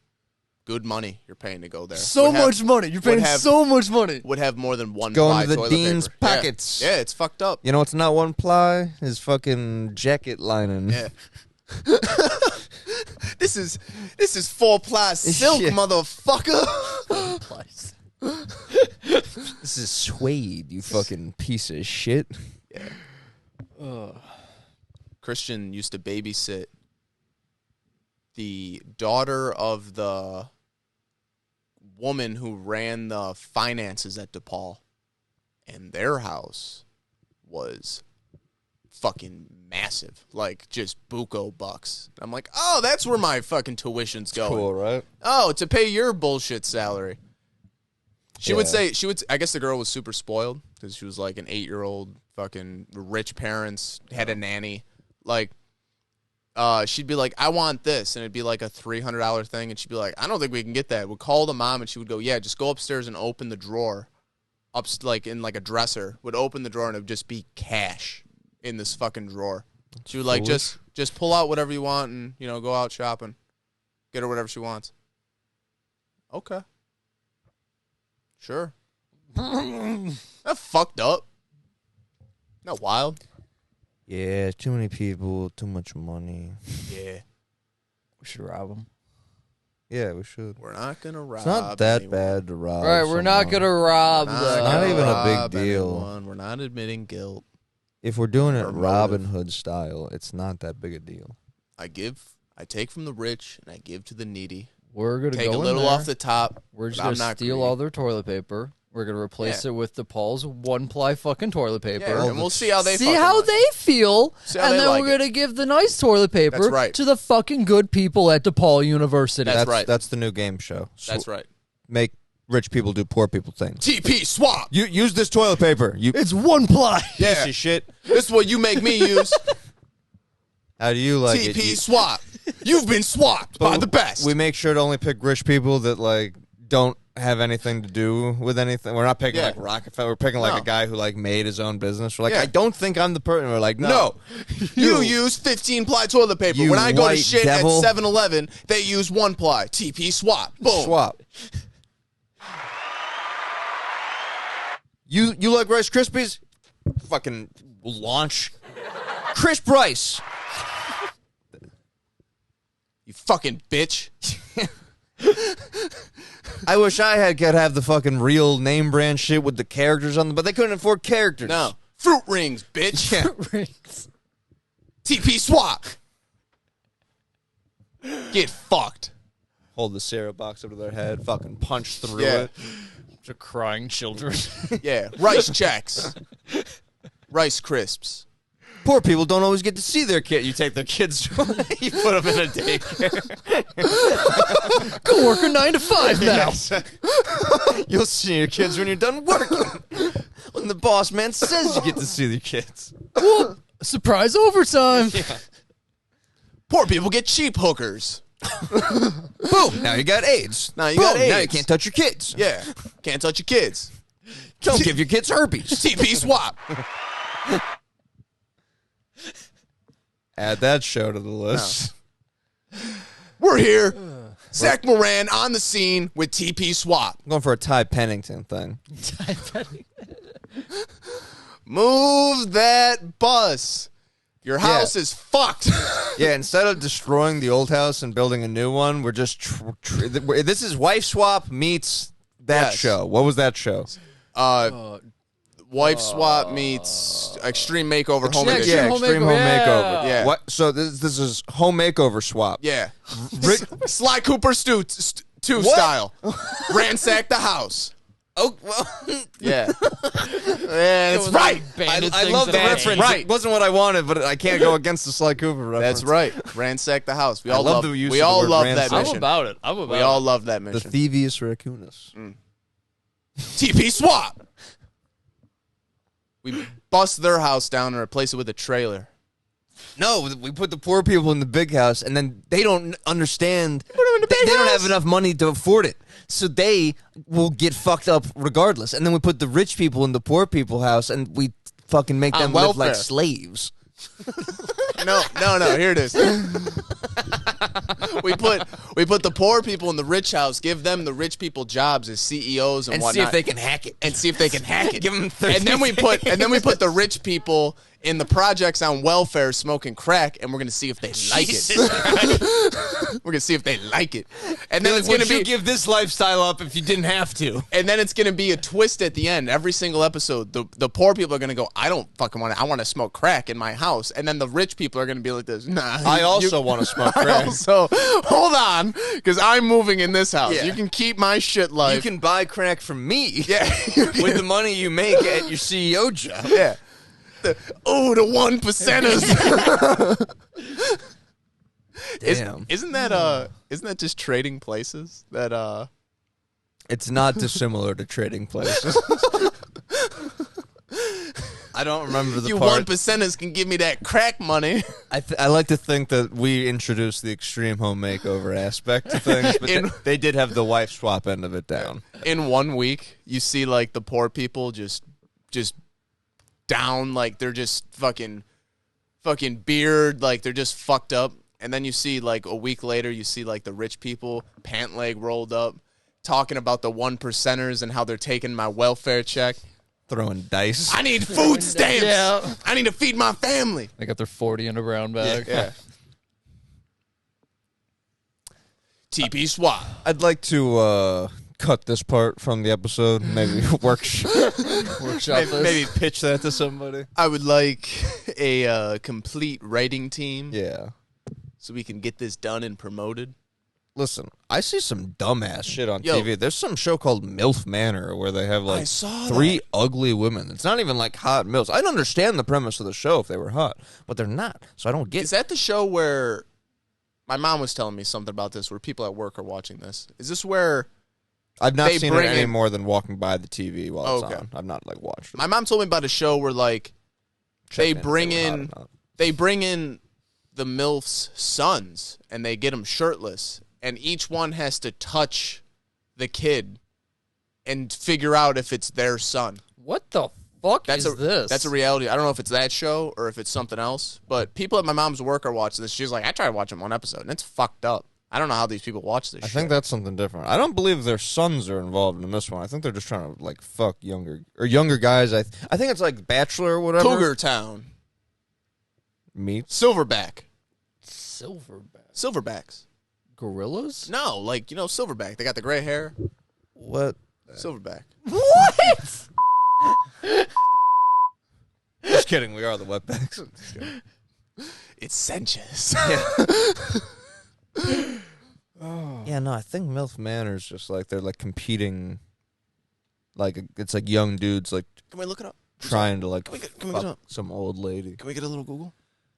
good money you're paying to go there. So Would have- much money. You're paying have- so much money. Would have more than one Going ply to the toilet dean's paper. Yeah. pockets. Yeah, it's fucked up. you know, it's not one ply. His fucking jacket lining. Yeah. This is 4-ply silk, Yeah. motherfucker. Place. This is suede. You fucking piece of shit. Christian used to babysit the daughter of the woman who ran the finances at DePaul, and their house was fucking massive, like just buco bucks. I'm like, oh, that's where my fucking tuition's going. Cool, right? Oh, to pay your bullshit salary. She would Yeah. say, I guess the girl was super spoiled because she was like an 8-year-old, fucking rich parents, had a nanny. Like, she'd be like, I want this. And it'd be like a $300 thing. And she'd be like, I don't think we can get that. We'd call the mom and she would go, yeah, just go upstairs and open the drawer. Like in like a dresser. Would open the drawer and it would just be cash in this fucking drawer. She would like, foolish. just pull out whatever you want and, go out shopping. Get her whatever she wants. Okay. Sure. That fucked up. Not wild. Yeah, too many people, too much money. Yeah. We should rob them. Yeah, we should. We're not gonna rob. It's not that anyone. bad to rob. All right, we're not someone. gonna rob We're them. not gonna even a big rob deal. anyone. We're not admitting guilt. If we're doing it Or Robin motive. Hood style, it's not that big a deal. I take from the rich and I give to the needy. We're gonna Take go a in little there. off the top. We're just but I'm gonna not steal greedy. all their toilet paper. We're gonna replace it with DePaul's one-ply fucking toilet paper. Yeah, and we'll see how they see fucking how like they feel, See how and they then like we're it. gonna give the nice toilet paper That's right. to the fucking good people at DePaul University. That's right. That's the new game show. That's right. Make rich people do poor people things. TP swap. You use this toilet paper. You It's one ply. Yeah. piece of shit. This is what you make me use. How do you like TP it? swap. You've been swapped by the best. We make sure to only pick rich people that like don't have anything to do with anything. We're not picking Yeah. like Rockefeller. We're picking like No. a guy who like made his own business. We're like, Yeah. I don't think I'm the person. We're like, No. You use 15-ply toilet paper. You When I go to white shit devil. at 7-Eleven, they use 1-ply. TP swap. Boom. swap. You like Rice Krispies? Fucking launch. Crisp Rice. You fucking bitch. I wish I could have the fucking real name brand shit with the characters on them, but they couldn't afford characters. No. Fruit rings, bitch. Rings. TP swap. Get fucked. Hold the cereal box up to their head, fucking punch through Yeah. it. To crying children. Yeah. Rice checks. Rice crisps. Poor people don't always get to see their kid. You take their kids, you put them in a daycare. Go work a 9 to 5 now. You'll see your kids when you're done working. When the boss man says you get to see the kids. Surprise overtime. Poor people get cheap hookers. Boom! Now you got AIDS. Now you Boom, got AIDS. Now you can't touch your kids. Yeah. Can't touch your kids. Don't give your kids herpes. TP swap. Add that show to the list. We're here. Zach Moran on the scene with TP swap. I'm going for a Ty Pennington thing. Move that bus. Your house is fucked. Yeah, instead of destroying the old house and building a new one, we're just... this is Wife Swap meets that Yes. show. What was that show? Wife swap meets extreme makeover home edition. Yeah, Home Extreme Makeover, Home yeah. Makeover. Yeah. What? So this is Home Makeover Swap. Yeah. Sly Cooper 2 What? style. Ransack the house. Oh, well, Yeah. That's right. I love the reference. Right. It wasn't what I wanted, but I can't go against the Sly Cooper reference. That's right. Ransack the house. We I all love love. the use We of the all word love that ransack. I'm mission. about it. I'm about We it. all love that The mission. Thievius Raccoonus. TP swap. We bust their house down and replace it with a trailer. No, we put the poor people in the big house, and then they don't understand. them in the big They don't house. have enough money to afford it, so they will get fucked up regardless. And then we put the rich people in the poor people house, and we fucking make On them live like welfare. slaves. No. Here it is. we put the poor people in the rich house. Give them the rich people jobs as CEOs and, And whatnot. see if they can hack it. and see if they can hack it. Give them and then we put the rich people in the projects on welfare smoking crack, and we're gonna see if they like it. We're gonna see if they like it, and then it's gonna Would you be. give this lifestyle up if you didn't have to? And then it's going to be a twist at the end. Every single episode, the poor people are going to go, I don't fucking want to. I want to smoke crack in my house. And then the rich people are going to be like this. Nah. I also want to smoke crack. So hold on, because I'm moving in this house. Yeah. You can keep my shit life. You can buy crack from me. Yeah. With the money you make at your CEO job. Yeah. The 1%ers. Damn. Isn't that just trading places? That It's not dissimilar to trading places. I don't remember the you part. 1%ers can give me that crack money. I like to think that we introduced the extreme home makeover aspect to things, but they did have the wife swap end of it down. In 1 week, you see like the poor people just down, like they're just fucking beard, like they're just fucked up. And then you see like a week later, you see like the rich people, pant leg rolled up, talking about the 1%ers and how they're taking my welfare check. Throwing dice. I need food stamps. Yeah. I need to feed my family. They got their 40 in a brown bag. Yeah. TP swap. I'd like to cut this part from the episode. Maybe workshop this. Maybe pitch that to somebody. I would like a complete writing team. Yeah. So we can get this done and promoted. Listen, I see some dumbass shit on Yo. TV. There's some show called MILF Manor where they have I like saw 3 ugly women. It's not even like hot MILFs. I'd understand the premise of the show if they were hot, but they're not. So I don't get Is that the show where my mom was telling me something about this, where people at work are watching this? Is this where I've not they seen it bring any in- more than walking by the TV while it's Okay. on. I've not like watched it. my mom told me about a show where like they Check bring if they were hot in or not. they bring in the MILF's sons and they get them shirtless, and each one has to touch the kid and figure out if it's their son. What the fuck That's is this? That's a reality. I don't know if it's that show or if it's something else, but people at my mom's work are watching this. She's like, I tried watching one episode, and it's fucked up. I don't know how these people watch this I shit. think that's something different. I don't believe their sons are involved in this one. I think they're just trying to like fuck younger guys. I think it's like Bachelor or whatever. Cougar Town. Meat. Silverback. Silverback. Silverbacks. Gorillas? No, like, Silverback. They got the gray hair. What? Silverback. What? Just kidding. We are the wetbacks. It's Sanchez. Yeah, no, I think MILF Manor's just like they're like competing. Like it's like young dudes like Can we look it up? trying to like Can we get it fuck up? some old lady. Can we get a little Google?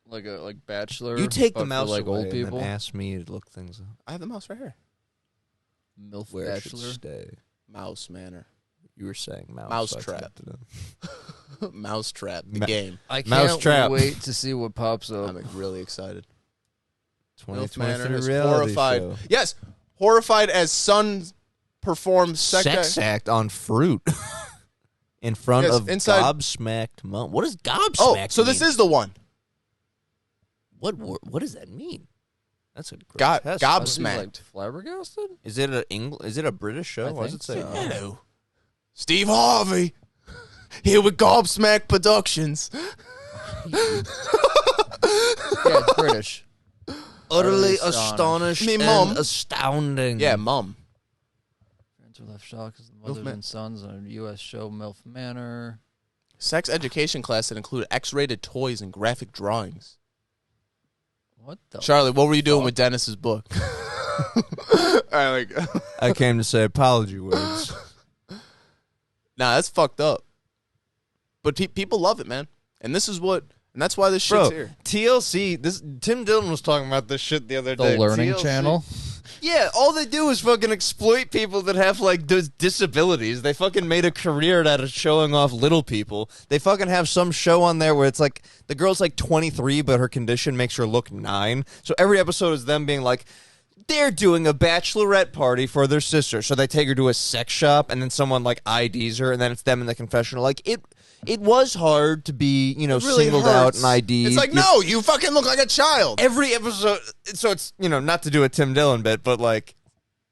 Like Bachelor. You take but the for, mouse like away old people. and then ask me to look things up. I have the mouse right here. MILF Where should Bachelor. stay? Mouse Manor. You were saying mouse. Mouse so I trap. typed it in. Mousetrap. The Ma- game. I Mouse can't trap. wait to see what pops up. I'm really excited. MILF 2023 Manor has reality horrified. show. Yes, horrified as son performs Sex act on fruit in front Yes, of inside- gobsmacked mom. What does gobsmacked Oh, so this mean? is the one. What does that mean? That's a Got grotesque- gob- Is he, Gobsmacked. like flabbergasted? Is it Is it a British show? I Why does think it say? so. Hello. Steve Harvey. Here with Gobsmack Productions. Yeah, it's British. Utterly astonished. astonished Me and mum. astounding. Yeah, Mum. Parents were left shocked as the mothers Man- and sons on a U.S. show MILF Manor. Sex education class that included X-rated toys and graphic drawings. What the? Charlie, what were you doing fuck? with Dennis's book? I came to say apology words. Nah, that's fucked up. But people love it, man. And this is what, and that's why this Bro, shit's here. TLC, Tim Dillon was talking about this shit the other The day. Learning TLC Channel. Yeah, all they do is fucking exploit people that have, like, disabilities. They fucking made a career out of showing off little people. They fucking have some show on there where it's like, the girl's like 23, but her condition makes her look 9. So every episode is them being like, they're doing a bachelorette party for their sister. So they take her to a sex shop, and then someone, like, IDs her, and then it's them in the confessional. Like, it was hard to be, It really singled out hurts. and ID'd. It's like, no, you fucking look like a child. Every episode, so it's, not to do a Tim Dillon bit, but like,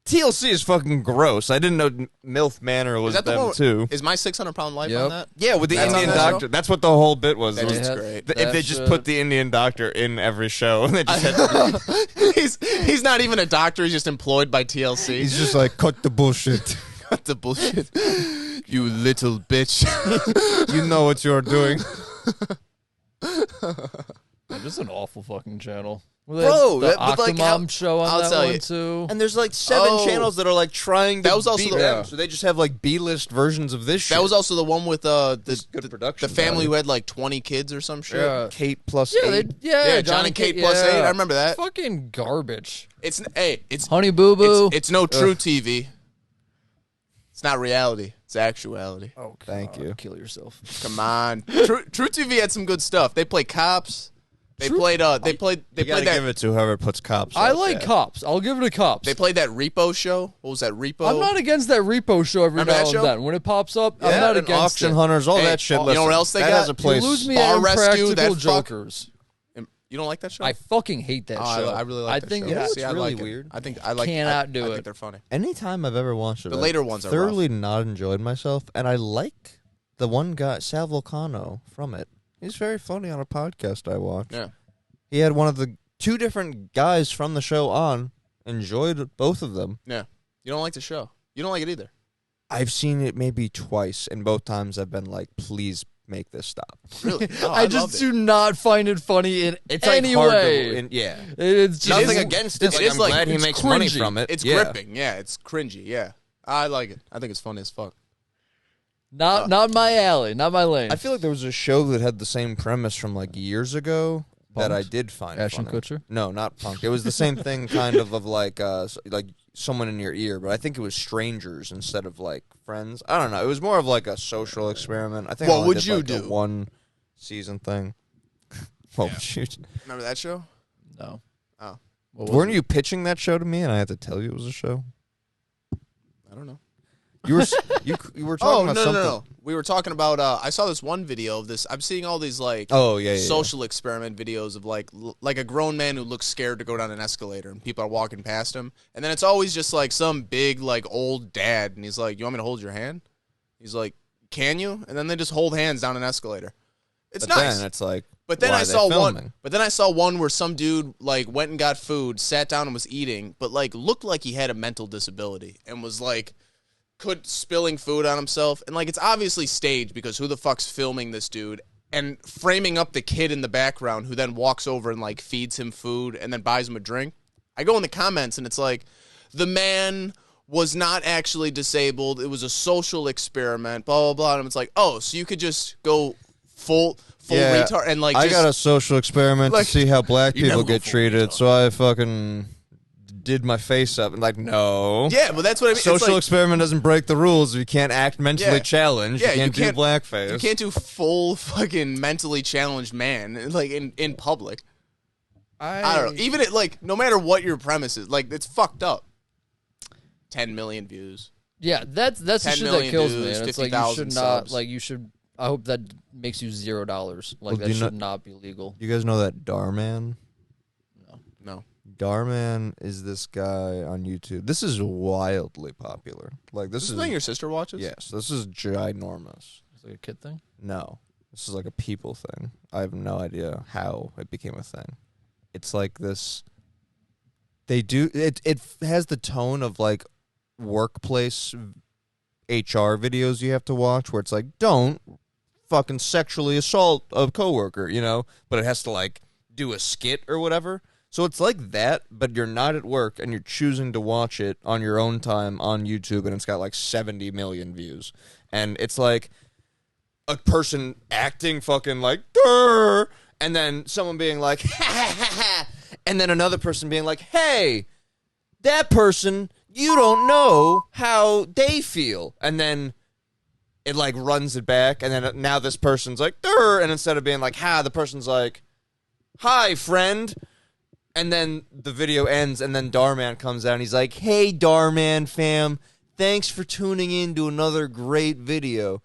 TLC is fucking gross. I didn't know MILF Manor was Is that the them one? too. Is my 600-pound life Yep. on that? Yeah, with the That's on Indian that doctor. show? That's what the whole bit was. That was is had- great. if that they just shit. put the Indian doctor in every show, and they just had he's not even a doctor. He's just employed by TLC. he's just like, cut the bullshit. Cut the bullshit. You little bitch. You know what you're doing. This is an awful fucking channel. Bro, the but, like, how- Octomom show on I'll that tell one you. too. And there's like 7 channels that are like trying to That was also beat the- them. Yeah. So they just have like B-list versions of this shit. That was also the one with good the production family value. who had like 20 kids or some shit. Yeah. Kate plus Yeah, 8. Yeah, John and Kate plus 8. I remember that. Fucking garbage. It's Honey Boo Boo. it's no true TV. It's not reality. It's actuality. Oh, Thank God, you. Kill yourself. Come on. True TV had some good stuff. They play cops. They played You played gotta that give it to whoever puts cops I up, like yeah. Cops. I'll give it to Cops. they played that Repo show. What was that Repo? I'm not against that repo show every Remember now that and show? then. When it pops up, I'm Yeah, not and against auction it. hunters, all Hey, that shit. you know what else they that got? has a place. You lose me Bar at Rescue, Impractical that fuck- Jokers. You don't like that show? I fucking hate that Oh, show. I really like that think show. Yeah, it's it's I really like it. weird. I think I like Cannot I do think it. they're funny. Anytime I've ever watched it, The I've later ones are thoroughly not enjoyed myself, and I like the one guy, Sal Vulcano, from it. He's very funny on a podcast I watched. Yeah. He had one of the 2 different guys from the show on. Enjoyed both of them. Yeah. You don't like the show. You don't like it either. I've seen it maybe twice, and both times I've been like, please make this stop. Really? Oh, I just do not find it funny in It's any like hard way. yeah. It's just Nothing against it. it Like, is I'm like- glad he it's makes money cringy. from it. It's yeah. gripping. Yeah, it's cringy. Yeah. I like it. I think it's funny as fuck. not my alley, not my lane. I feel like there was a show that had the same premise from like years ago that I Punk'd? did find Ashton funny. Kutcher? No, not Punk. It was the same thing, kind of like someone in your ear, but I think it was strangers instead of like friends. I don't know. It was more of like a social experiment. I think. I What only would did, you like, do? a one season thing. What would you? Remember that show? no. Oh. What was Weren't it? you pitching that show to me, and I had to tell you it was a show? I don't know. You were you were talking about something. No. We were talking about. I saw this one video of this. I'm seeing all these like Oh yeah. social experiment videos of like a grown man who looks scared to go down an escalator and people are walking past him, and then it's always just like some big like old dad, and he's like, "You want me to hold your hand?" He's like, "Can you?" And then they just hold hands down an escalator. It's But nice. then it's like. But then why I are they saw filming? one. But then I saw one where some dude like went and got food, sat down and was eating, but like looked like he had a mental disability and was like spilling food on himself, and like it's obviously staged because who the fuck's filming this dude and framing up the kid in the background who then walks over and like feeds him food and then buys him a drink. I go in the comments and it's like the man was not actually disabled. It was a social experiment. Blah blah blah. And it's like, oh, so you could just go full Yeah, retard and like I just, got a social experiment like, to see how black you people never go get full treated, retard. so I fucking did my face up and like, no. yeah, but that's what I mean. Social it's like, experiment doesn't break the rules. You can't act mentally Yeah. challenged. Yeah, you can't do blackface. You can't do full fucking mentally challenged man like in public. I don't know. Even it like no matter what your premise is, like it's fucked up. 10 million views. Yeah, that's the 10 shit that million kills me. views, And it's like you 50,000 should not subs. like you should. I hope that makes you $0. Like Well, that do you should know- not be legal. You guys know that Darman? No. Darman is this guy on YouTube. This is wildly popular. Like This this is is the thing your sister watches? yes, this is ginormous. It's like a kid thing. No, this is like a people thing. I have no idea how it became a thing. It's like this. They do it. It has the tone of like workplace HR videos you have to watch, where it's like, don't fucking sexually assault a coworker, you know. But it has to like do a skit or whatever. So it's like that, but you're not at work and you're choosing to watch it on your own time on YouTube, and it's got like 70 million views, and it's like a person acting fucking like, "Durr," and then someone being like, ha, ha, ha, ha, and then another person being like, hey, that person, you don't know how they feel. And then it like runs it back, and then now this person's like, "Durr," and instead of being like, ha, the person's like, hi, friend. And then the video ends, and then Darman comes out, and he's like, hey, Darman fam, thanks for tuning in to another great video.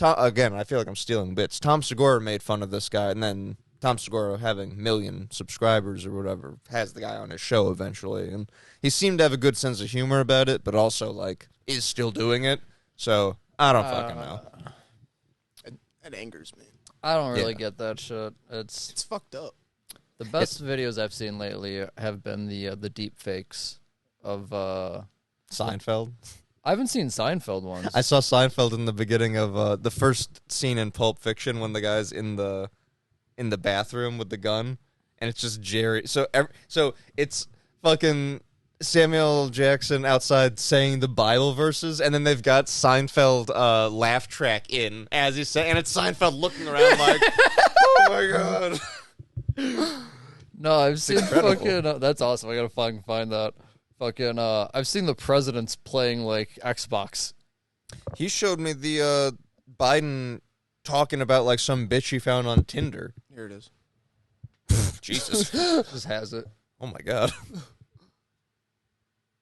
Again, I feel like I'm stealing bits. Tom Segura made fun of this guy, and then Tom Segura, having 1 million subscribers or whatever, has the guy on his show eventually. And he seemed to have a good sense of humor about it, but also, like, is still doing it. So, I don't fucking know. It angers me. I don't really Yeah. get that shit. It's fucked up. the best videos I've seen lately have been the deep fakes of. Seinfeld. I haven't seen Seinfeld ones. I saw Seinfeld in the beginning of the first scene in Pulp Fiction when the guy's in the bathroom with the gun, and it's just Jerry. So it's fucking Samuel L. Jackson outside saying the Bible verses, and then they've got Seinfeld laugh track in as he's saying, and it's Seinfeld looking around like, oh my god. No, I've seen incredible. fucking. That's awesome. I gotta fucking find that. Fucking. I've seen the presidents playing like Xbox. He showed me the Biden talking about like some bitch he found on Tinder. Here it is. Jesus. Just has it. Oh my god.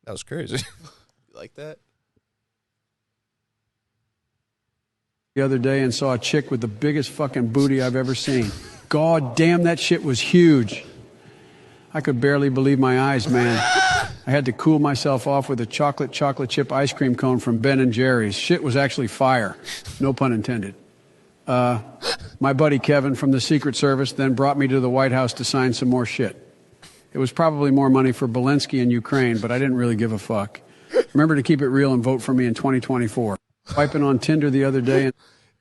That was crazy. You like that? The other day and saw a chick with the biggest fucking booty I've ever seen. God damn, that shit was huge. I could barely believe my eyes, man. I had to cool myself off with a chocolate chip ice cream cone from Ben & Jerry's. Shit was actually fire. No pun intended. My buddy Kevin from the Secret Service then brought me to the White House to sign some more shit. It was probably more money for Belensky in Ukraine, but I didn't really give a fuck. Remember to keep it real and vote for me in 2024. Swiping on Tinder the other day.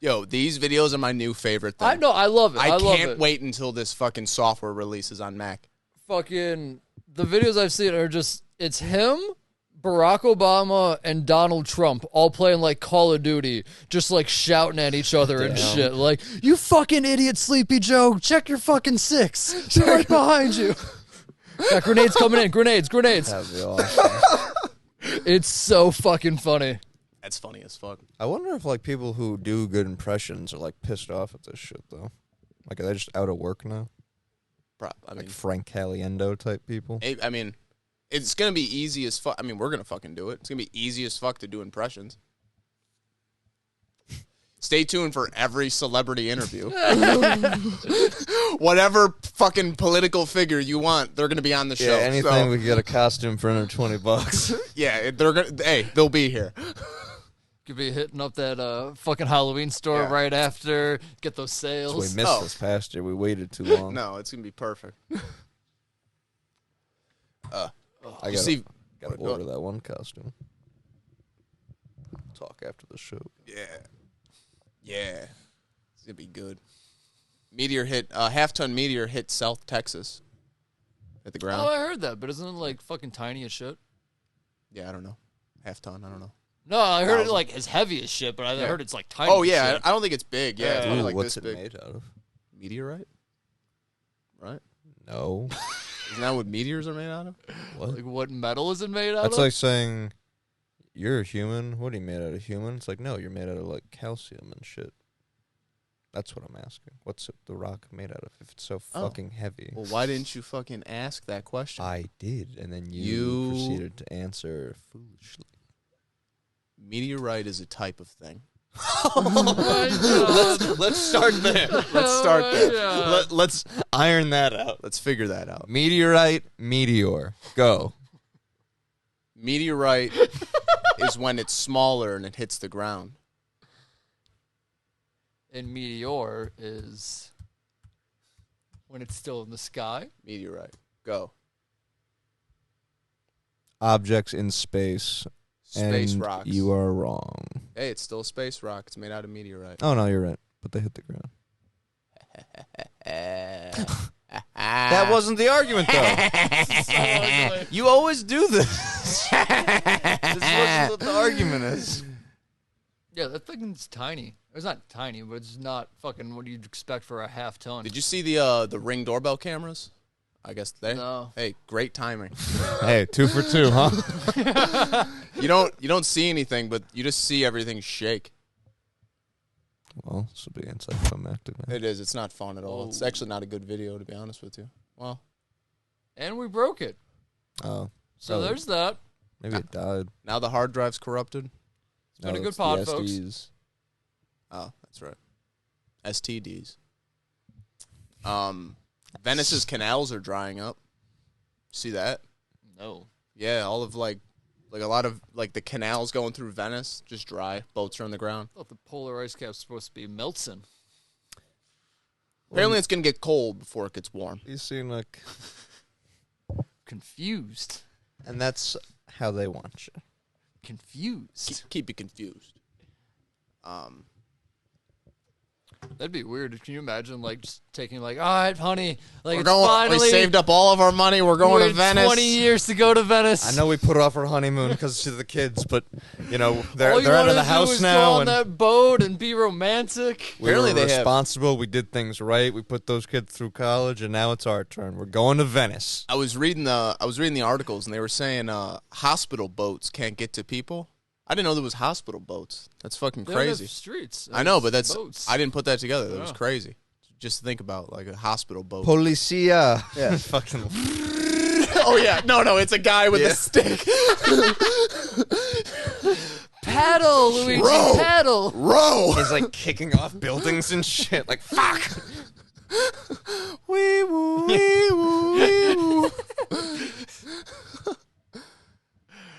Yo, these videos are my new favorite thing. I know, I love it. I love can't it. wait until this fucking software releases on Mac. Fucking the videos I've seen are just it's him, Barack Obama, and Donald Trump all playing like Call of Duty, just like shouting at each other and shit. Like, you fucking idiot, Sleepy Joe, check your fucking six. They're right behind you. Got grenades coming in. Grenades. That'd be awesome. It's so fucking funny. That's funny as fuck. I wonder if like people who do good impressions are like pissed off at this shit though. Like are they just out of work now? I mean, Like Frank Caliendo type people. I mean, it's gonna be easy as fuck. I mean, we're gonna fucking do it. It's gonna be easy as fuck to do impressions. Stay tuned for every celebrity interview. Whatever fucking political figure you want, they're gonna be on the show. Yeah, anything So, we can get a costume for under $20. yeah, they're gonna. Hey, they'll be here. Could be hitting up that fucking Halloween store Yeah. right after, get those So sales. we missed this past year. We waited too long. No, it's gonna be perfect. I You see, gotta order that one costume. Talk after the show. yeah, it's gonna be good. Meteor hit, half-ton meteor hit South Texas at the ground. Oh, I heard that, but isn't it like fucking tiny as shit? Yeah, I don't know. Half-ton, I don't know. No, I heard it 1,000. like as heavy as shit, but I heard it's like tiny. Oh as yeah, shit. I don't think it's big. Yeah, it's Yeah. probably Ooh, like what's this it big. made out of? Meteorite, right? No. Isn't that what meteors are made out of? What? Like what metal is it made out That's of? like saying you're a human. What are you made out of? Human? It's like no, you're made out of like calcium and shit. That's what I'm asking. What's the rock made out of if it's so fucking heavy? Well, why didn't you fucking ask that question? I did, and then you You- proceeded to answer foolishly. Meteorite is a type of thing. Let's start there. Let's start there. Let's iron that out. Let's figure that out. Meteorite, meteor, go. Meteorite is when it's smaller and it hits the ground. And meteor is when it's still in the sky. Meteorite, go. Objects in space. Space and rocks. You are wrong. Hey, it's still a space rock. It's made out of meteorite. Oh no, you're right. But they hit the ground. That wasn't the argument, though. You always do this. This wasn't what the argument is. Yeah, that thing's tiny. It's not tiny, but it's not fucking what you'd expect for a half ton. Did you see the Ring doorbell cameras? I guess they. No. Hey, great timing. Hey, 2 for 2, huh? You don't see anything, but you just see everything shake. Well, this will be anticlimactic now. It is. It's not fun at all. It's Oh. actually not a good video, to be honest with you. Well, And we broke it. Oh, So there's that. maybe it died. now the hard drive's corrupted. It's been a No, good it's the pod, folks. SDs. Oh, that's right. STDs. Venice's canals are drying up. See that? No. Yeah, all of like a lot of like the canals going through Venice just dry. Boats are on the ground. I thought the polar ice cap's supposed to be melting. Apparently, it's gonna get cold before it gets warm. You seem like, Confused. and that's how they want you. Confused. Keep you confused. That'd be weird. Can you imagine, like, just taking, like, all right, honey, like, We're it's going. finally We saved up all of our money. We're going to waited Venice. 20 years to go to Venice. I know we put off our honeymoon because of the kids, but you know All they're you out wanted of the to do house was go now, on and that boat and be romantic. we Apparently were they have- responsible. We did things right. We put those kids through college, and now it's our turn. We're going to Venice. I was reading the articles, and they were saying hospital boats can't get to people. I didn't know there was hospital boats. That's fucking They don't have crazy. streets. I know, It's but boats. I didn't put that together. That was Yeah. crazy. Just think about like a hospital boat. Policia. Yeah. Fucking. Oh yeah, no, it's a guy with Yeah. a stick. Paddle, Luigi, Row. paddle. Row. He's like kicking off buildings and shit. Like fuck. Wee woo, wee woo, wee woo.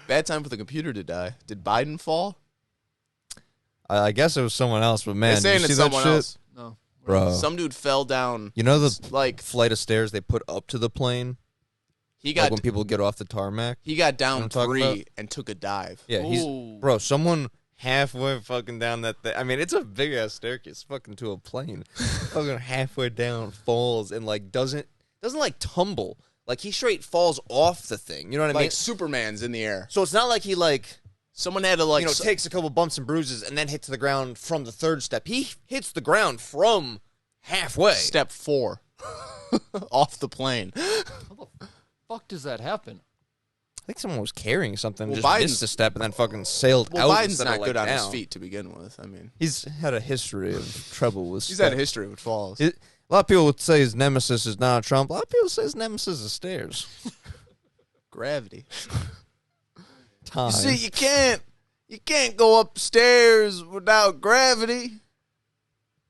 Bad time for the computer to die. Did Biden fall? I guess it was someone else, but man, They're saying did you it's see that someone shit? else. No. Bro. Some dude fell down. You know the Like flight of stairs they put up to the plane? He Like got when people get off the tarmac. he got what down I'm talking 3 about? and took a dive. Yeah, Ooh. bro, someone halfway fucking down that thing. I mean, it's a big ass staircase fucking to a plane. Fucking halfway down falls and like doesn't like tumble. Like he straight falls off the thing. You know what I mean? Like Superman's in the air. So it's not like he like Someone had to like takes a couple bumps and bruises and then hits the ground from the third step. He hits the ground from halfway. step 4 off the plane. How the fuck does that happen? I think someone was carrying something, Well, just Biden's- missed a step and then fucking sailed Well, out. Biden's instead not of, like, good on his down. feet to begin with. I mean, He's had a history of trouble with. he's had a history with falls. A lot of people would say his nemesis is Donald Trump. A lot of people say his nemesis is stairs. Gravity. Time. You see, you can't go upstairs without gravity.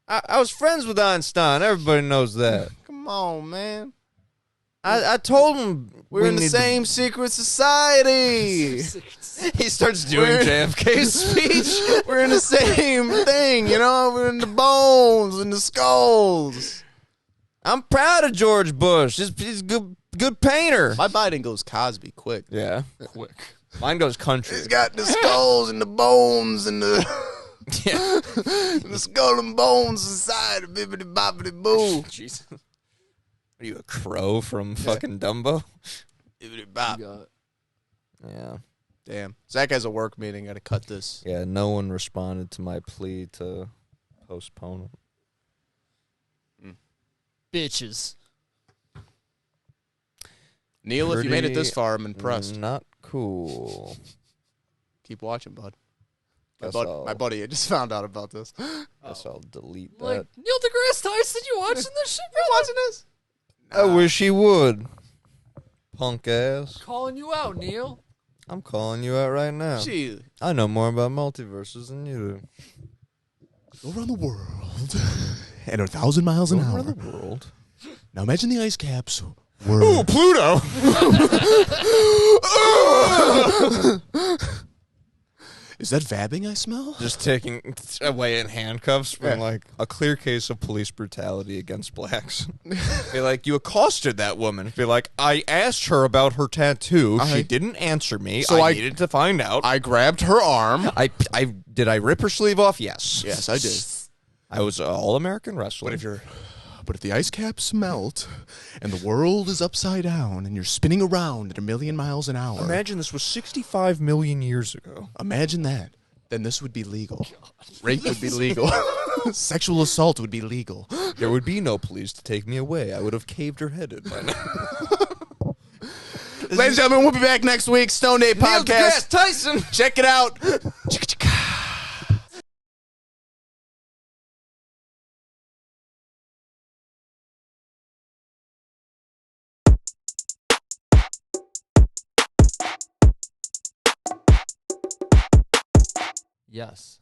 I was friends with Einstein. Everybody knows that. Come on, man. I told him We're in the need same secret society. He starts doing We're- JFK's speech. We're in the same thing, you know? We're in the bones and the skulls. I'm proud of George Bush. He's a good painter. My Biden goes Cosby quick. Yeah, quick. Mine goes country. He's got the skulls and the bones and the Yeah. the skull and bones society, bibbity boppity boo. Jesus. Are you a crow from fucking Dumbo? Bibbity bop. Yeah. Damn. Zach has a work meeting. Got to cut this. Yeah, no one responded to my plea to postpone it. Bitches. Neil, if you made it this Pretty far, I'm impressed. Not cool. Keep watching, bud. Guess My buddy I just found out about this. Guess I'll delete that. Like, Neil deGrasse Tyson, you watching this shit? You watching this? I wish he would. Punk ass. Calling you out, Neil. I'm calling you out right now. Gee, I know more about multiverses than you go around the world at 1,000 miles do. an Around hour. the world. Now imagine the ice caps were. Ooh, Pluto! Is that vabbing I smell? Just taking away in handcuffs from, Yeah. like, a clear case of police brutality against blacks. Be like, you accosted that woman. Be like, I asked her about her tattoo. She didn't answer me. So I needed to find out. I grabbed her arm. Did I rip her sleeve off? Yes. Yes, I did. I was an all-American wrestler. But if the ice caps melt and the world is upside down and you're spinning around at 1,000,000 miles an hour, Imagine this was 65 million years ago. imagine that. Then this would be legal. Rape would be legal. Sexual assault would be legal. There would be no police to take me away. I would have caved her head in by now. Ladies and gentlemen, we'll be back next week. Stone Day Neil Podcast. deGrasse Tyson. Check it out. Yes.